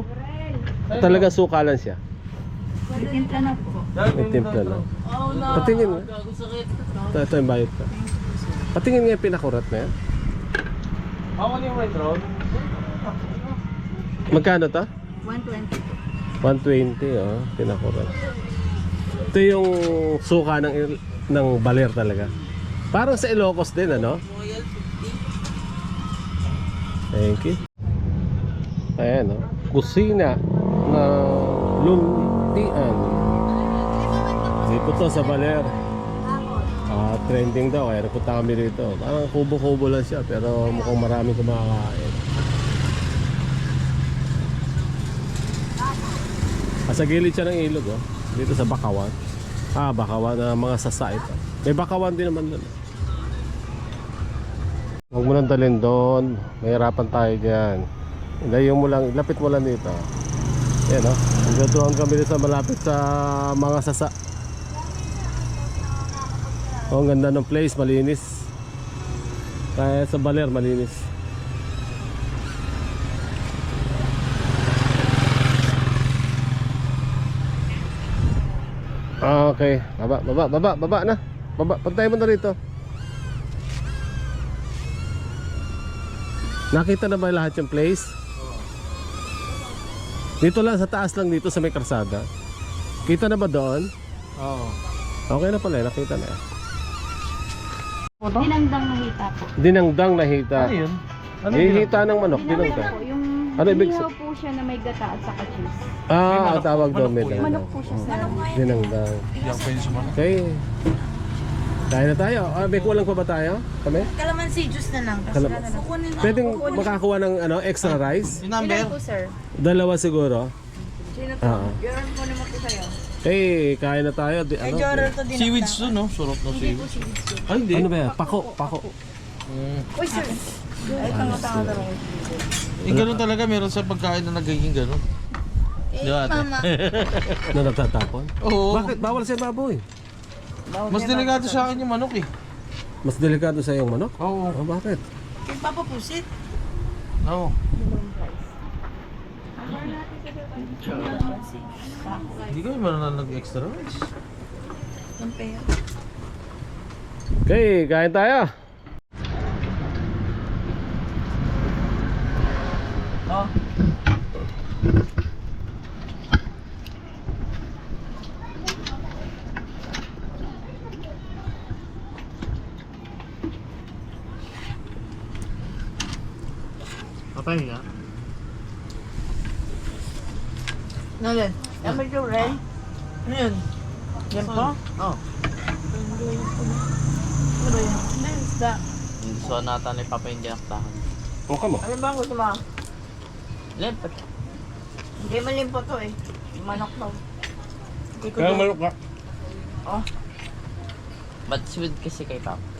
Talaga sukalan siya. May timpla na po. May timpla lang. Patingin nga. Ito yung bayot ka. Patingin nga yung pinakurat na yan. Ako yung red road. Magkano to? 120 po. 120 oh, pinakurat. Ito yung suka ng baler talaga. Parang sa Ilocos din ano? Thank you. Ayan oh, kusina na luntian. Dito to sa baler. Trending daw kaya napunta kami rito. Parang kubo-kubo lang siya pero mukhang maraming kumakain. Sa gilid siya ng ilog oh. Dito sa Bakawan. Bakawan na mga sasa ito. May Bakawan din naman doon. Huwag mo nang dalhin doon. Mahirapan tayo dyan. Ilayo mo lang, ilapit mo lang dito. Yan oh. Nagdatuhan kami dito sa malapit sa mga sasa. Oh, ang ganda ng place, malinis. Kaya sa baler, malinis. Okay, baba na. Pagtayo mo na rito. Nakita na ba lahat yung place? Dito lang, sa taas lang dito sa may karsada. Kita na ba doon? Oo. Okay na pala, nakita na. Dinangdang nahita po. Dinangdang nahita. Ano yun? Hihita ng manok, Dinangdang dinangdang. po. Yung Ano ibig inihaw po siya na may gata at saka cheese. Tawag doon may Manok dinangdang. po siya sa... Dinangdang. Yung pwede sumanok. Okay. Kain na tayo. May kulang pa ba tayo? Kami? Calamansi juice na lang. Tapos Kalam- kukunin na. Pwedeng makakuha ng extra rice? Yung number? Ilan po, sir? Dalawa siguro. Sino to? Oo. Meron po naman po sa'yo. Kain na tayo. Kay Jorel to din. Seaweeds to, no? Surot no seaweeds. Ay, hindi. Ano ba yan? Pako. Uy, sir. Ay, tanga-tanga talaga. Ganun talaga, meron sa pagkain na nagiging ganun. Di ba, ate? Mama. Na natatapon? Oo. Bakit? Bawal sa baboy. Mas delikado sa akin yung manok eh. Mas delikado sa iyong manok? Oo. Bakit? Kay Papa Pusit. Oo. Hindi kayo meron na nag-extra rice. Compare. Okay, kain tayo. Papahinga. Nalin? Yan ba yung Ray? Ano yun? Yan po? Oo. Ano ba yan? Ano yung isda? Gusto nata ni Papa yung dinaktahan. Okay mo. Ano ba ang gusto mo? Lempet. Hindi malimpo to eh. Manok daw. Hindi ko Kaya daw. malok ka. Oh, But sweet kasi kay Papa.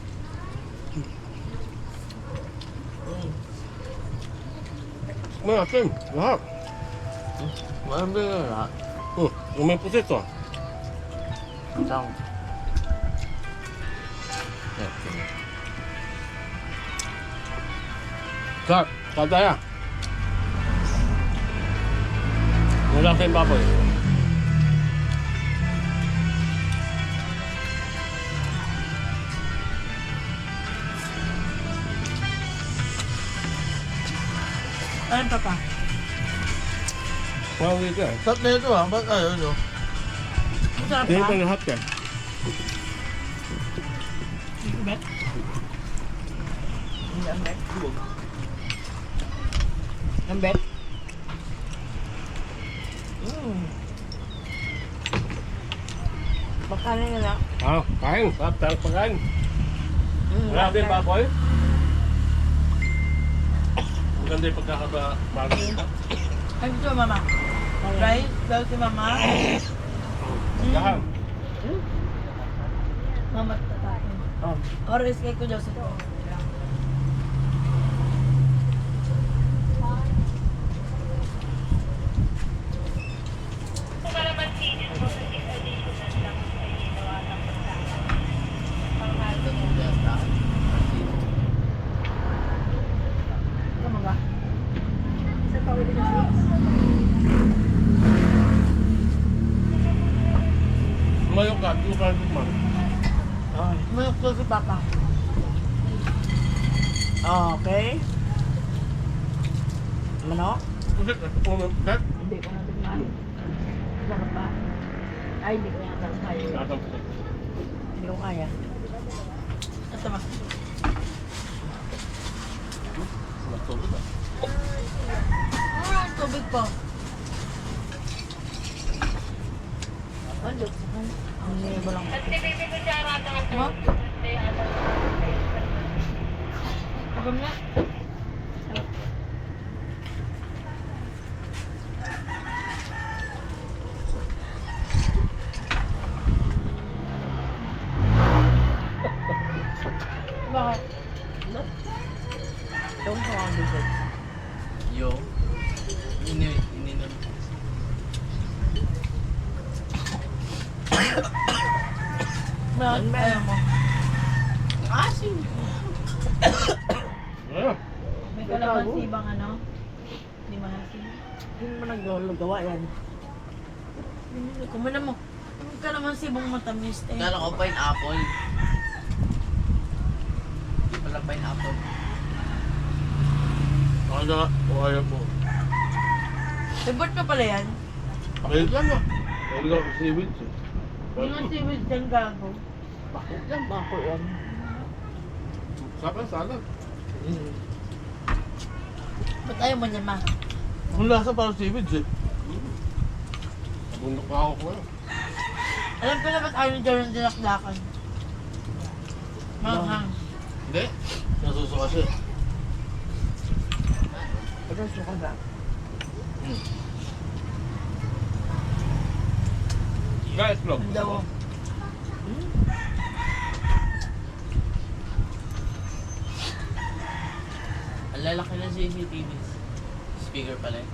Malasim. Lahat. Marami na lahat. Yung may pusit oh. Tama. Kat, kataya. Wala kayong baboy. ano pa pa? Wow, dito eh. Sarap na ito ah. Ba't ayaw nyo? Masarap Dito pa? lahat eh. Bet? Hindi ang bet. Ang bet? Pagkain nila. Ah, kain. Sarap tayo pagkain. Wala din baboy. Maganda yung pagkakabago. Ay, gusto mo, mama? Rice? Daw si mama? Lahat. Mama, tatakin. Oh. Oris kay ko, Joseph. Ano ba? Isa pa ulit na Mayok ka, yung kalbit man. Mayok to si Papa. Okay. Manok? Pusit, pusit. Hindi ko natin maaari. Bakit ba? Ay, hindi ko yata kaya. Natang pusit. Hindi ko kaya. Ito ba? Matulog ah. Tubig po. Ano? Ang nibo lang. Ano? Agam na. Bakit? Don't go on this way. Yo. Ininom. Bakit? Ayaw mo. Asin. Ah, May kalamansi bang ano? Hindi maasin. Hindi mo naglulugawa yan. Kumuna mo. Ang kalamansi bang matamis eh. Kala ko pineapple. Hindi pala pineapple. Ako na nga. O ayaw mo. Favorite ka pala yan? Ayun lang ah. Ayun lang si Witch eh. Hindi nga si Wiz dyan gago. Bakit yan? Bako yan. Saka salad. Ba't ayaw mo niyan ma? Ang lasa parang si Witch eh. bundok na ako ko. Alam ko na ba't ayaw niya ng dinakdakan? Manghang. Hindi. Nasusuka siya. Ito suka ba? Guys, vlog. Ang daw. Ang lalaki ng CCTV. Speaker pala eh.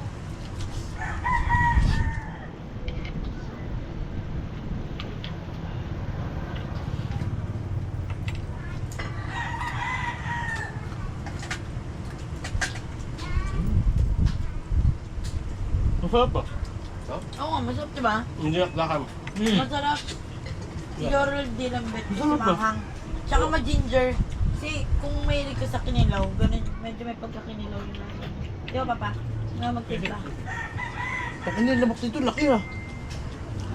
Masarap ba? Oo nga, masarap diba? Hindi naklakan. Masarap. Si Laurel din ang bet si Masarap ba? Manghang. Tsaka ma-ginger. Kasi kung mahilig ka sa kinilaw, ganun, medyo may pagkakinilaw yung lasa. Di ba, Papa? Nga magtimpla. Hindi, lamok dito. Laki ah.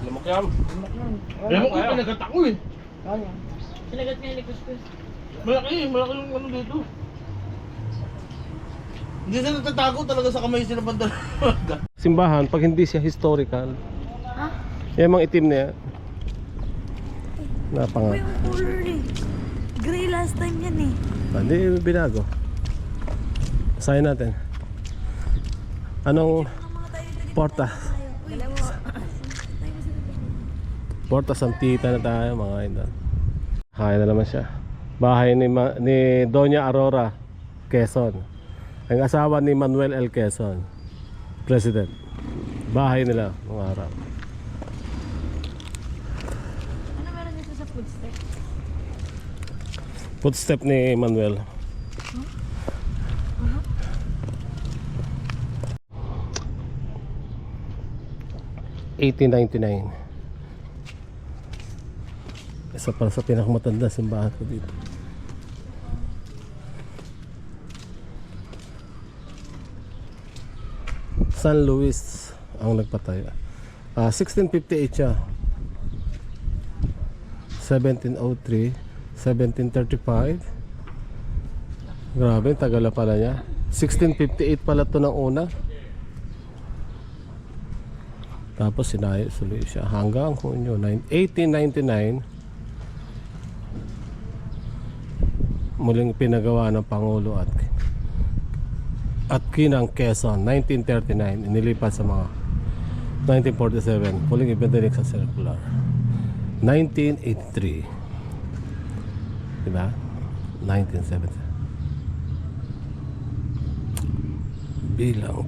Lamok yan. Lamok ko pinagat ako eh. Kaya. Sinagat nga yung likus-kus. Malaki eh. Malaki yung ano dito. Hindi na natatago talaga sa kamay sila banda. Simbahan, pag hindi siya historical. Ha? Yan mga itim na yan. Napanga. Uy, ang color eh. Gray last time yan eh. Hindi, binago. Basahin natin. Anong porta? Porta Santita na tayo mga idol. Kaya na naman siya. Bahay ni Doña Aurora Quezon. Ang asawa ni Manuel L. Quezon, President. Bahay nila nung araw. Ano meron dito sa footstep? Footstep ni Manuel. $1899. Isa para sa pinakamatanda simbahan ko dito. San Luis ang nagpatay. 1658 siya. 1703, 1735. Grabe, tagal na pala niya. 1658 pala to ng una. Tapos sinayos ulit siya hanggang Hunyo 1899. Muling pinagawa ng Pangulo at Kinang Quezon. 1939 inilipat sa mga 1947 muling ibinalik sa circular. 1983, diba? 1970 bilang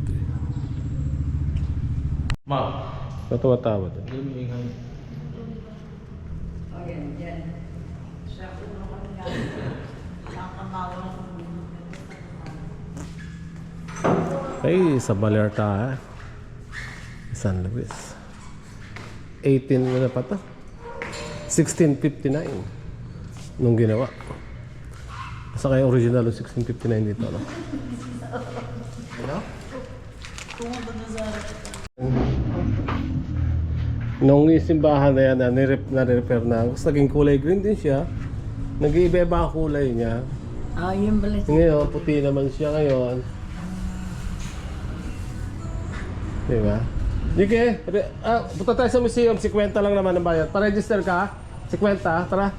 Ma, natawa-tawa din. hindi mo ingay. Ay, sa Balerta, San Luis. 18 na pa to. 1659 nung ginawa. Asa kaya original ng 1659 dito, no? Nung simbahan na yan, na-repair na, gusto naging kulay green din siya. Nag-iiba-iba ang kulay niya. Ah, yun pala. Ngayon, puti naman siya ngayon. Diba? Sige, punta tayo sa museum, 50 lang naman ang bayad. Pa-register ka, 50, tara.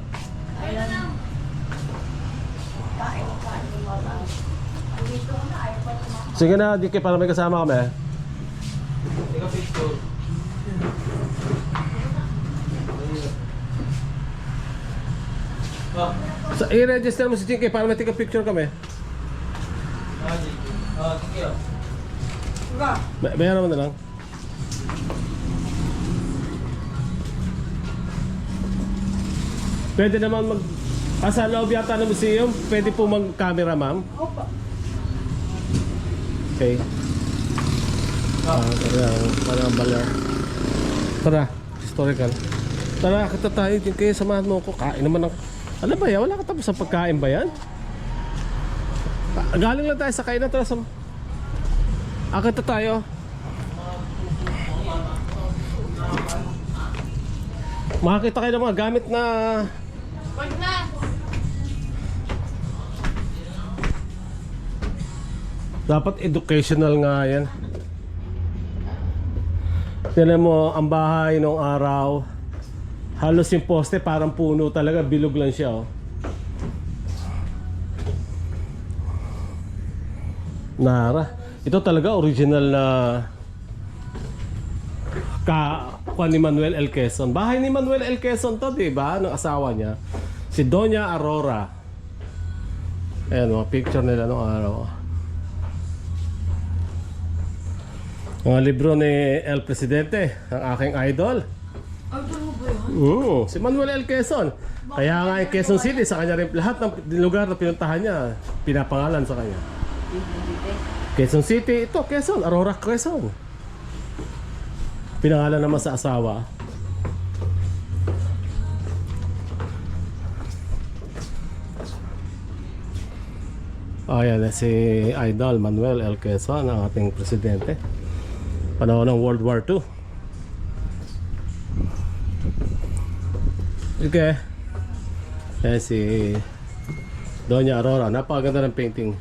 Sige na, DK, para may kasama kami. Tika picture. Ah, I-register mo si DK para may tika picture kami. sige. Bayaran mo na lang. Pwede naman sa loob yata ng museum, pwede po mag-camera, ma'am? Opo. Okay. Parang bala. Tara, historical. Tara, kita tayo din kayo, samahan mo ko. Kain naman ako. Ano ba yan? Wala ka tapos sa pagkain ba yan? Galing lang tayo sa kainan. Tara, akita tayo. Makakita kayo ng mga gamit na dapat educational nga yan. Tignan mo ang bahay nung araw. Halos yung poste parang puno talaga. Bilog lang siya, oh. Nara. Ito talaga original na kuha ni Manuel L. Quezon. Bahay ni Manuel L. Quezon to, diba? Ng asawa niya. Si Doña Aurora. Ayan, mga picture nila nung araw. Mga libro ni El Presidente, ang aking idol. Si Manuel L. Quezon. Kaya nga yung Quezon City, sa kanya rin lahat ng lugar na pinuntahan niya, pinapangalan sa kanya. Quezon City, ito Quezon, Aurora Quezon. Pinangalan naman sa asawa. Ayan, si Idol Manuel L. Quezon, ang ating presidente. Panahon ng World War II. Okay. Ayan si Doña Aurora. Napakaganda ng painting.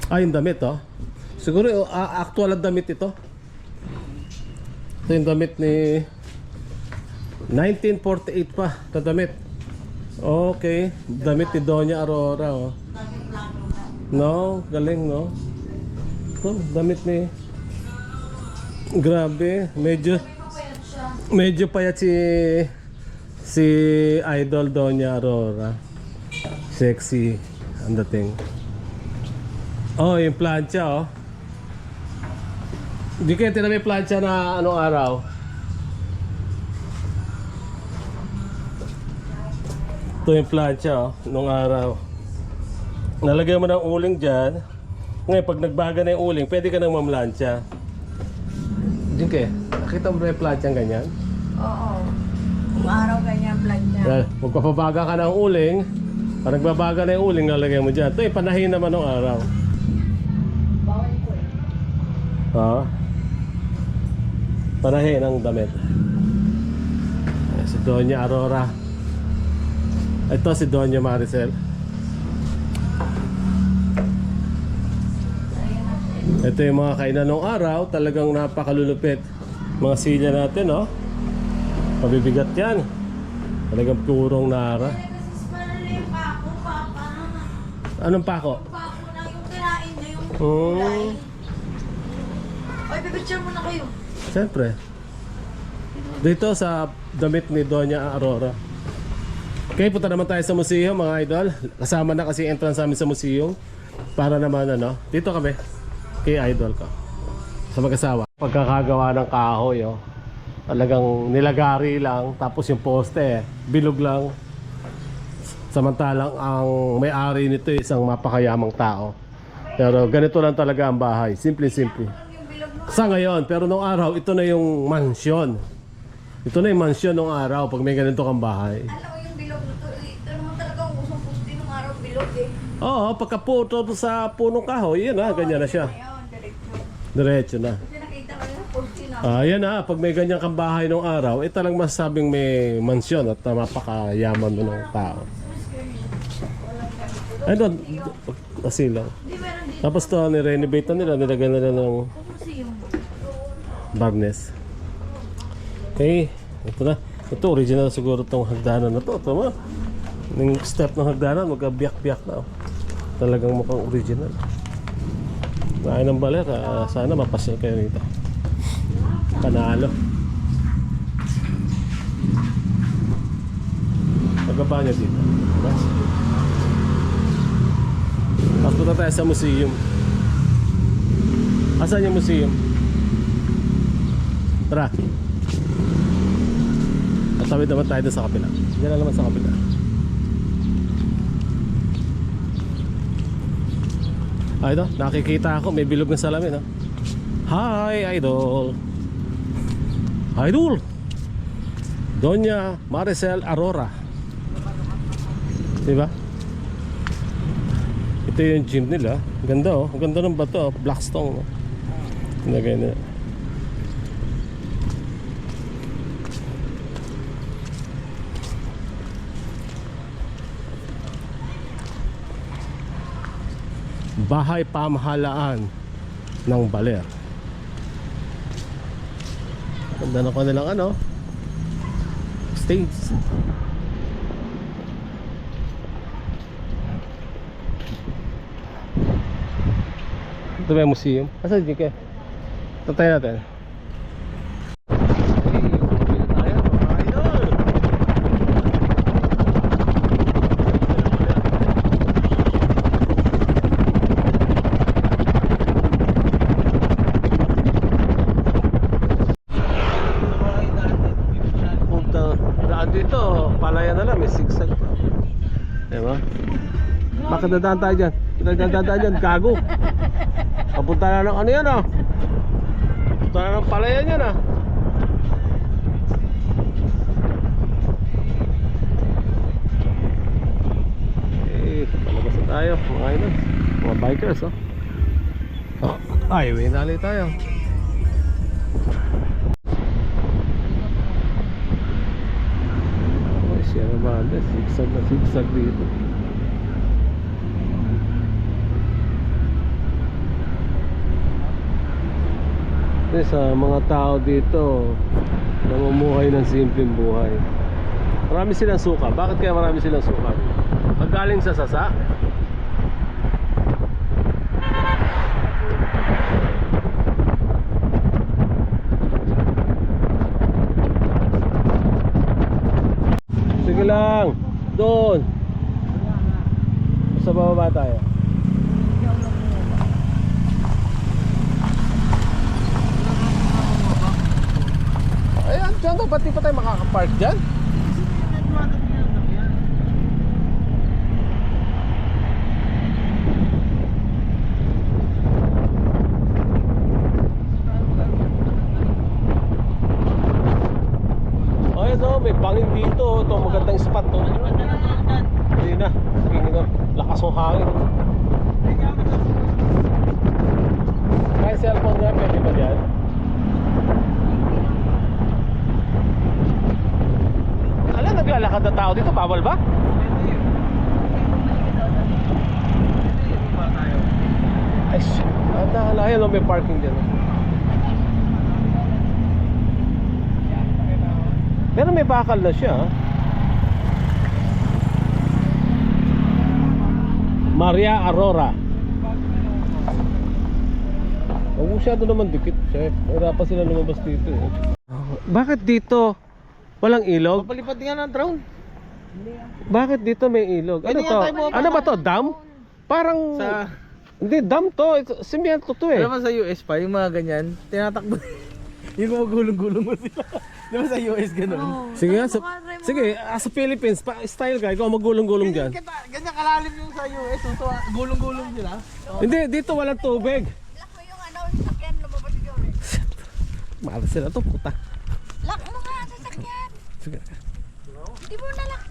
Yung damit, oh. Siguro, actual ang damit ito. Ito yung damit ni 1948 pa, ito damit. Okay, damit ni Doña Aurora, oh. No, galing, no? Ito, damit ni... Grabe, medyo payat si Idol Doña Aurora. Sexy ang dating. Oh, yung plancha, oh. Hindi kayo tinamay plancha na anong araw? Ito yung plancha, oh, nung araw. Nalagyan mo ng uling dyan. Ngayon, pag nagbaga na yung uling, pwede ka nang mamlansya. Diyan kayo, nakita mo ba yung plancha ganyan? Oo. Kung araw ganyan vlog niya. Magpapabaga ka ng uling, pag nagbabaga na yung uling, nalagay mo dyan. Ito yung panahin naman ng araw. Bawal ko eh. Ha? Panahin ang damit. Si Doña Aurora. Ito si Doña Maricel. Ito yung mga kainan ng araw. Talagang napakalulupit. Mga silya natin, oh. Pabibigat yan. Talagang purong nara. Yung pako, papa. Anong pako? Pako na yung kinain na yung Hmm. kulay. Oy, pipicture muna kayo. Siyempre. Dito sa damit ni Doña Aurora. Okay, punta naman tayo sa museo, mga idol. Kasama na kasi entrance namin sa museo. Para naman ano, dito kami. Kay idol ko. Sa mag-asawa. Pagkakagawa ng kahoy, oh. Talagang nilagari lang. Tapos yung poste, bilog lang. Samantalang ang may-ari nito isang mapakayamang tao. Pero ganito lang talaga ang bahay. Simple-simple. Sa ngayon, pero nung araw, ito na yung mansyon. Ito na yung mansyon nung araw pag may ganito kang bahay. Alam mo yung bilog na to, ito naman talaga ang usong pusti nung araw bilog eh. Oo, pagkaputo sa punong kahoy, yun na, ganyan na siya. Ayun, direksyon. Diretso na. Kasi nakita ko yung pusti na. Yan na, pag may ganyan kang bahay nung araw, talang masasabing may mansyon at mapakayaman mo ng tao. Ay doon, asilaw. Hindi meron dito Tapos to, nirenovate na nila, nilagyan nila ng kasi yung barnes. Okay, ito na. Ito, original siguro itong hagdanan na to. Ito mo, yung step ng hagdanan, magkabiyak-biyak na. Oh. Talagang mukhang original. Kain ng baler, sana mapasyal kayo nito. Panalo. Pagkaba niya dito. Diba? Tapos punta tayo sa museum. Asan yung museum? Tara. Tatawid naman tayo doon sa kapila. Diyan na naman sa kapila. Ito, nakikita ako. May bilog na salamin. Hi, idol. Idol. Doña Maricel Aurora. Diba? Ito yung gym nila. Ganda, oh. Ganda ng bato. Blackstone. Nagay na. Bahay pamahalaan ng Baler. Ganda na kanilang ano, stage. Ito ba yung museum? Asa dito kayo? Tatay natin. Dito, palayan na lang, may zigzag pa. Diba? Bakit dadaan tayo dyan? Dadaan dyan, gago. Papunta na ng ano yan, ah. Papunta na ng palayan yan, ah. Okay, palabas na tayo, mga idol. Mga bikers, oh. Highway na ulit tayo. Sierra Madre, zigzag na zigzag dito. Kasi sa mga tao dito, namumuhay ng simpleng buhay. Marami silang suka. Bakit kaya marami silang suka? Paggaling sa sasa. Sige lang. Doon. Sa bababa tayo. Ayan, dyan daw. Ba't di pa tayo makakapark dyan? Oh, ito, may bangin dito. Ito, magandang spot to. Hindi na. Tingin na. Lakas ng hangin. Kahit cellphone nga, pwede ba yan? Alam, naglalakad na tao dito. Bawal ba? Ay, nakalayan lang may parking dyan. Pero may bakal na siya. Maria Aurora. Huwag masyado naman dikit, chef. Hirapan sila lumabas dito eh. Bakit dito walang ilog? Papalipad nga ng drone. Bakit dito may ilog? Ano Pwede to? nga tayo bumaba Ano ba to? Dam? Parang... Sa, Hindi, dam to. Simiento to eh. alam mo sa US pa, yung mga ganyan, tinatakbo. Yung gumagulong-gulong mo sila. Di ba sa US ganun? Sige nga. Sige, sa Philippines, style guy, ikaw magulong-gulong dyan. Ganyan kalalim yung sa US, so, gulong-gulong sila. Hindi, dito walang tubig. Lock mo yung ano, sasakyan, lumabas yun. Mahal sila to, puta. Lock mo nga ang sasakyan. Sige. Hindi mo na lock.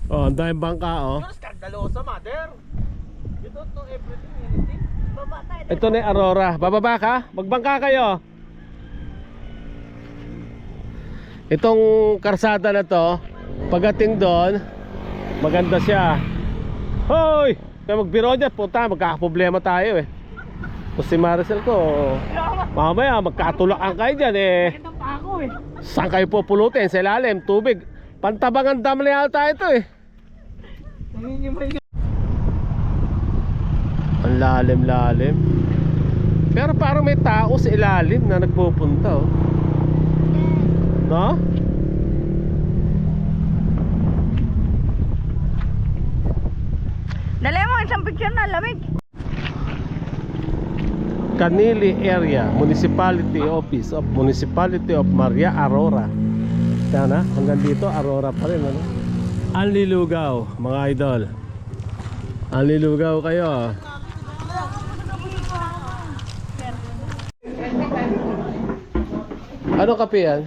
Oh, ang daming bangka, oh. Skandalosa, mother. You don't know everything, anything. Baba tayo. Ito na yung Aurora. Bababa ka? Magbangka kayo. Itong karsada na to, pagdating doon, maganda siya. Hoy! Kaya magbiro dyan, puta, magkakaproblema tayo eh. Tapos si Maricel ko, mamaya magkatulakan kayo dyan eh. Saan kayo pupulutin? Sa ilalim, tubig. Pantabangan dam na yata ito eh. Ang lalim-lalim. Pero parang may tao sa ilalim na nagpupunta oh. No? Dali mo isang picture na lamig. Canili Area Municipality Office of Municipality of Maria Aurora. Yan ha, hanggang dito Aurora pa rin ano? Ang lilugaw mga idol. Ang lilugaw kayo. Ano kape yan?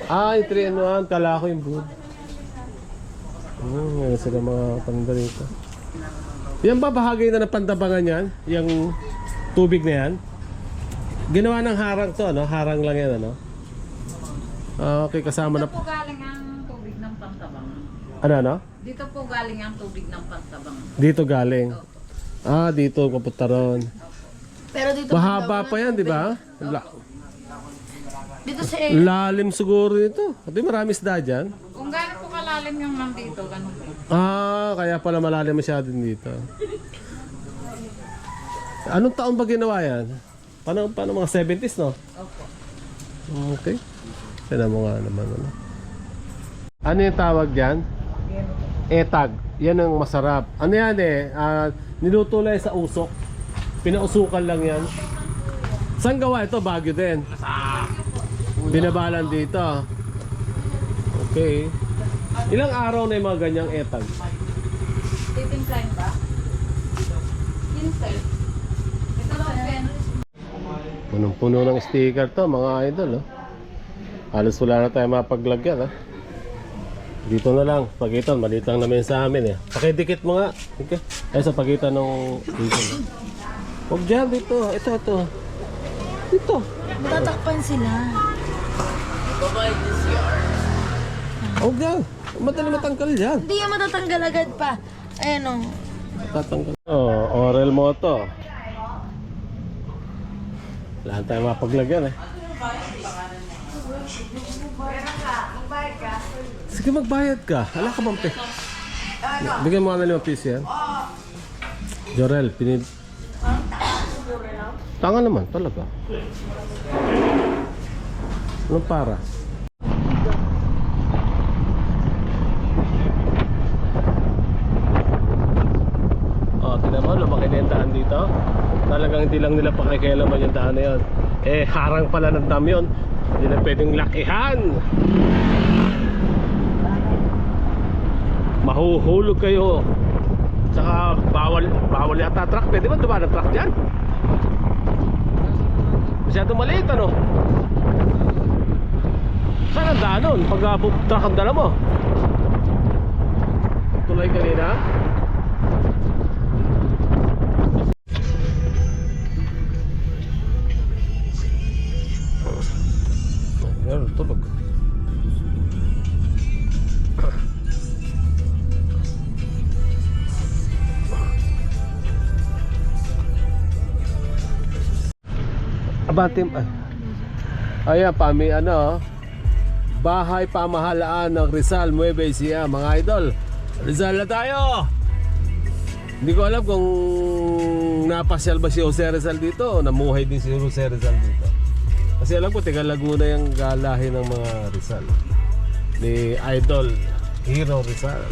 Ah, yung 3-in-1. Kala ko yung brood. Yan sila mga panda rito. Yan ba bahagi na ng pantabangan yan? Yung tubig na yan? Ginawa ng harang to, ano? Harang lang yan, ano? Okay, kasama na Dito po galing ang tubig ng Pantabang. Ano? Dito po galing ang tubig ng Pantabang. Dito galing. Ah, dito kapunta ron. Pero dito Mahaba pa yan, di ba? dito sa Lalim siguro nito. Di marami isda dyan. Kung gaano po kalalim yung nandito, ganun po. Ah, kaya pala malalim masyado dito. Anong taon ba ginawa yan? Paano mga 70s, no? Opo. Okay. Tignan mo nga naman. Ano yung tawag dyan? Etag. Yan ang masarap. Ano yan eh? Niluto lang sa usok. Pinausukan lang yan. Saan gawa ito? Baguio din. Binabalan dito. Okay. Ilang araw na yung mga ganyang etag? Titimplahin ba? Insert. Ito po, pen. Punong-puno ng sticker to mga idol. Oh. Halos wala na tayo mapaglagyan. Dito na lang. Pagitan. Maliit lang namin sa amin. Pakidikit mo nga. Okay. Ay sa pagitan ng dito. Huwag dyan dito. Ito. Dito. matatakpan sila. Huwag dyan. Madali matangkal dyan. Hindi yan matatanggal agad pa. Ayan o. Tatanggal. Oh, Orel Moto. Wala tayong mapaglagyan eh. Sige, magbayad ka. Wala ka bang pe? Bigyan mo ka na 5 piso yan. Jorel, tanga naman, talaga. Anong para? Tignan mo, lumaki na yung daan dito. Talagang hindi lang nila pakikialaman yung daan na yun. Eh, harang pala ng dam yun. Hindi na pwedeng lakihan. Mahuhulog kayo. Tsaka bawal yata truck. Pwede ba dumaan ang truck dyan? Masyadong maliit, ano? Saan ang daan nun? Pag truck ang dala mo? Tulay kanina? Meron, tulog. Abatim, ayan, bahay pamahalaan ng Rizal, Nueva Ecija, mga idol. Rizal na tayo! Hindi ko alam kung napasyal ba si Jose Rizal dito o namuhay din si Jose Rizal dito. Kasi alam ko, taga Laguna yung galahin ng mga Rizal. Ni Idol Hero Rizal.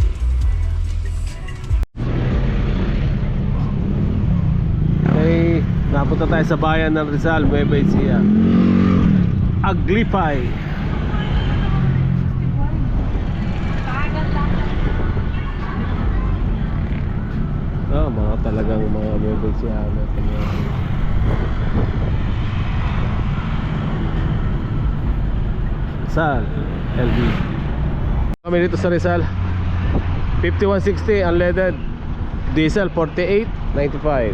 Okay, napunta tayo sa bayan ng Rizal, Nueva Ecija. Aglipay. Mga talagang mga Nueva Ecija. Rizal, LV. Kami dito sa Rizal. 5160 unleaded diesel, 48.95.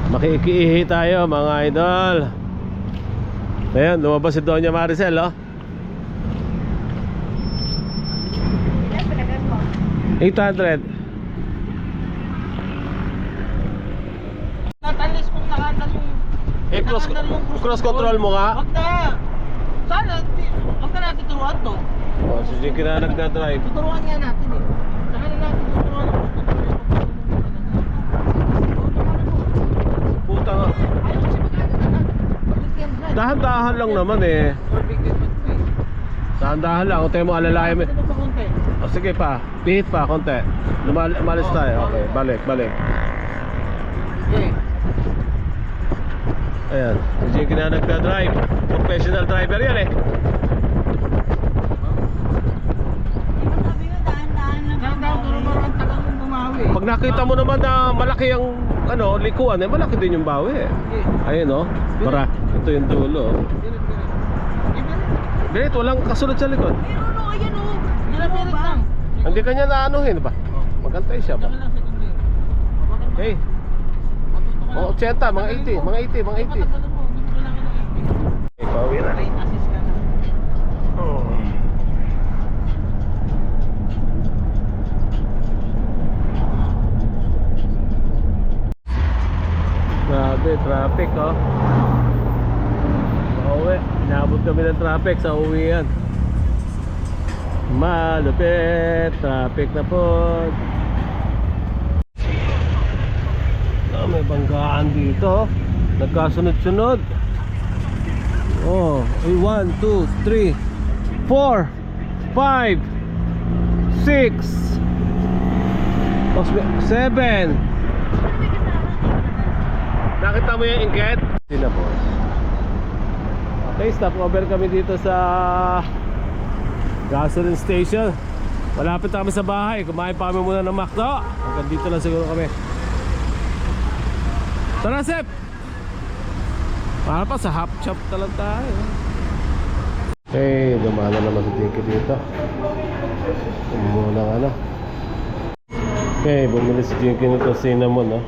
Makikiihi tayo mga idol. Ayan, lumabas si Doña Maricel, oh. 800. Natalis kung nakandal yung... Eh, cross control mo nga. Wag na! Sana, wag na natin turuan to. Oh, si Jinky na nagdadrive. Tuturuan nga natin eh. Saka na natin tuturuan ang gusto ko. Puta nga. Ayaw kasi mag-ano. Dahan-dahan lang naman eh. Dahan-dahan lang. Kung tayo mo alalayan mo. O sige pa. Pihit pa konti. Umalis tayo. Okay, balik. Okay. Ayan. Si Jinky na nagdadrive. Professional driver yan eh. Sabi ko, daan-daan lang. Dahan-dahan, pero parang tagal mong bumawi. Pag nakita mo naman na malaki ang likuan eh, malaki din yung bawi eh. Ayun oh. Para ito yung dulo. Birit, walang kasunod sa likod. Meron o, ayan o. Birit lang. Hindi kanya naanuhin ba? Magantay siya ba? Hey. Mga 80, mga 80. Okay, pauwi na. Oh. Grabe, traffic oh. Pauwi, inabot kami ng traffic sa uwian. Malupit, traffic na po. May banggaan dito. Nagkasunod-sunod. Oh, 1, 2, 3, 4, 5, 6. Oh, 7. Nakita mo yung ingket? Hindi na po. Okay, stop over kami dito sa gasoline station. Malapit kami sa bahay. Kumain pa kami muna ng McDo. Hanggang dito lang siguro kami. Tara, Sep! Para pa sa half chop na lang tayo. Okay, dumana naman si Jinky dito. Muna nga na. Okay, bumili si Jinky nito cinnamon, no?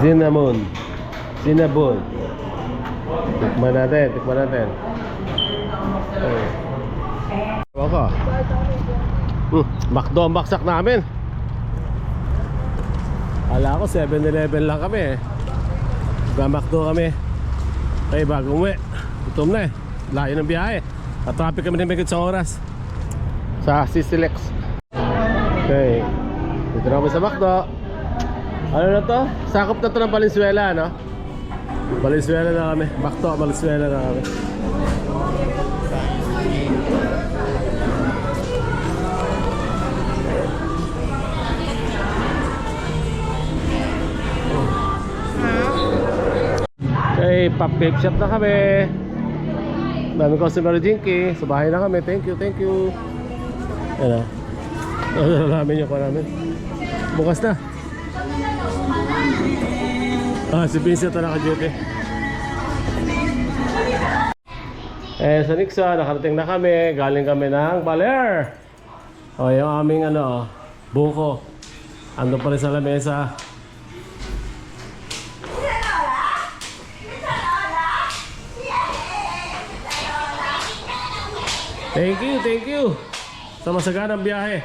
Cinnamon. Tikman natin. Okay. Baka. McDo ang baksak namin. Kala ko 7-Eleven lang kami eh. McDo kami. Ay bago umuwi. Gutom na eh. Layo ng biyahe. Traffic kami ng megit sa oras. Sa Sisilex. Okay. Dito na kami sa McDo. Ano na to? Sakop na to ng Valenzuela, no? Valenzuela na kami. McDo, Valenzuela na kami. Okay, pop vape shop na kami. Dami customer Jinky. Sa bahay na kami. Thank you, thank you. Yan na. Namin yung kwa namin. Bukas na. Si Vincent na naka-duty. Sa Nixa, nakarating na kami. Galing kami ng Baler. Yung aming buko. Ando pa rin sa lamesa. Thank you, thank you. Sa masaganang biyahe.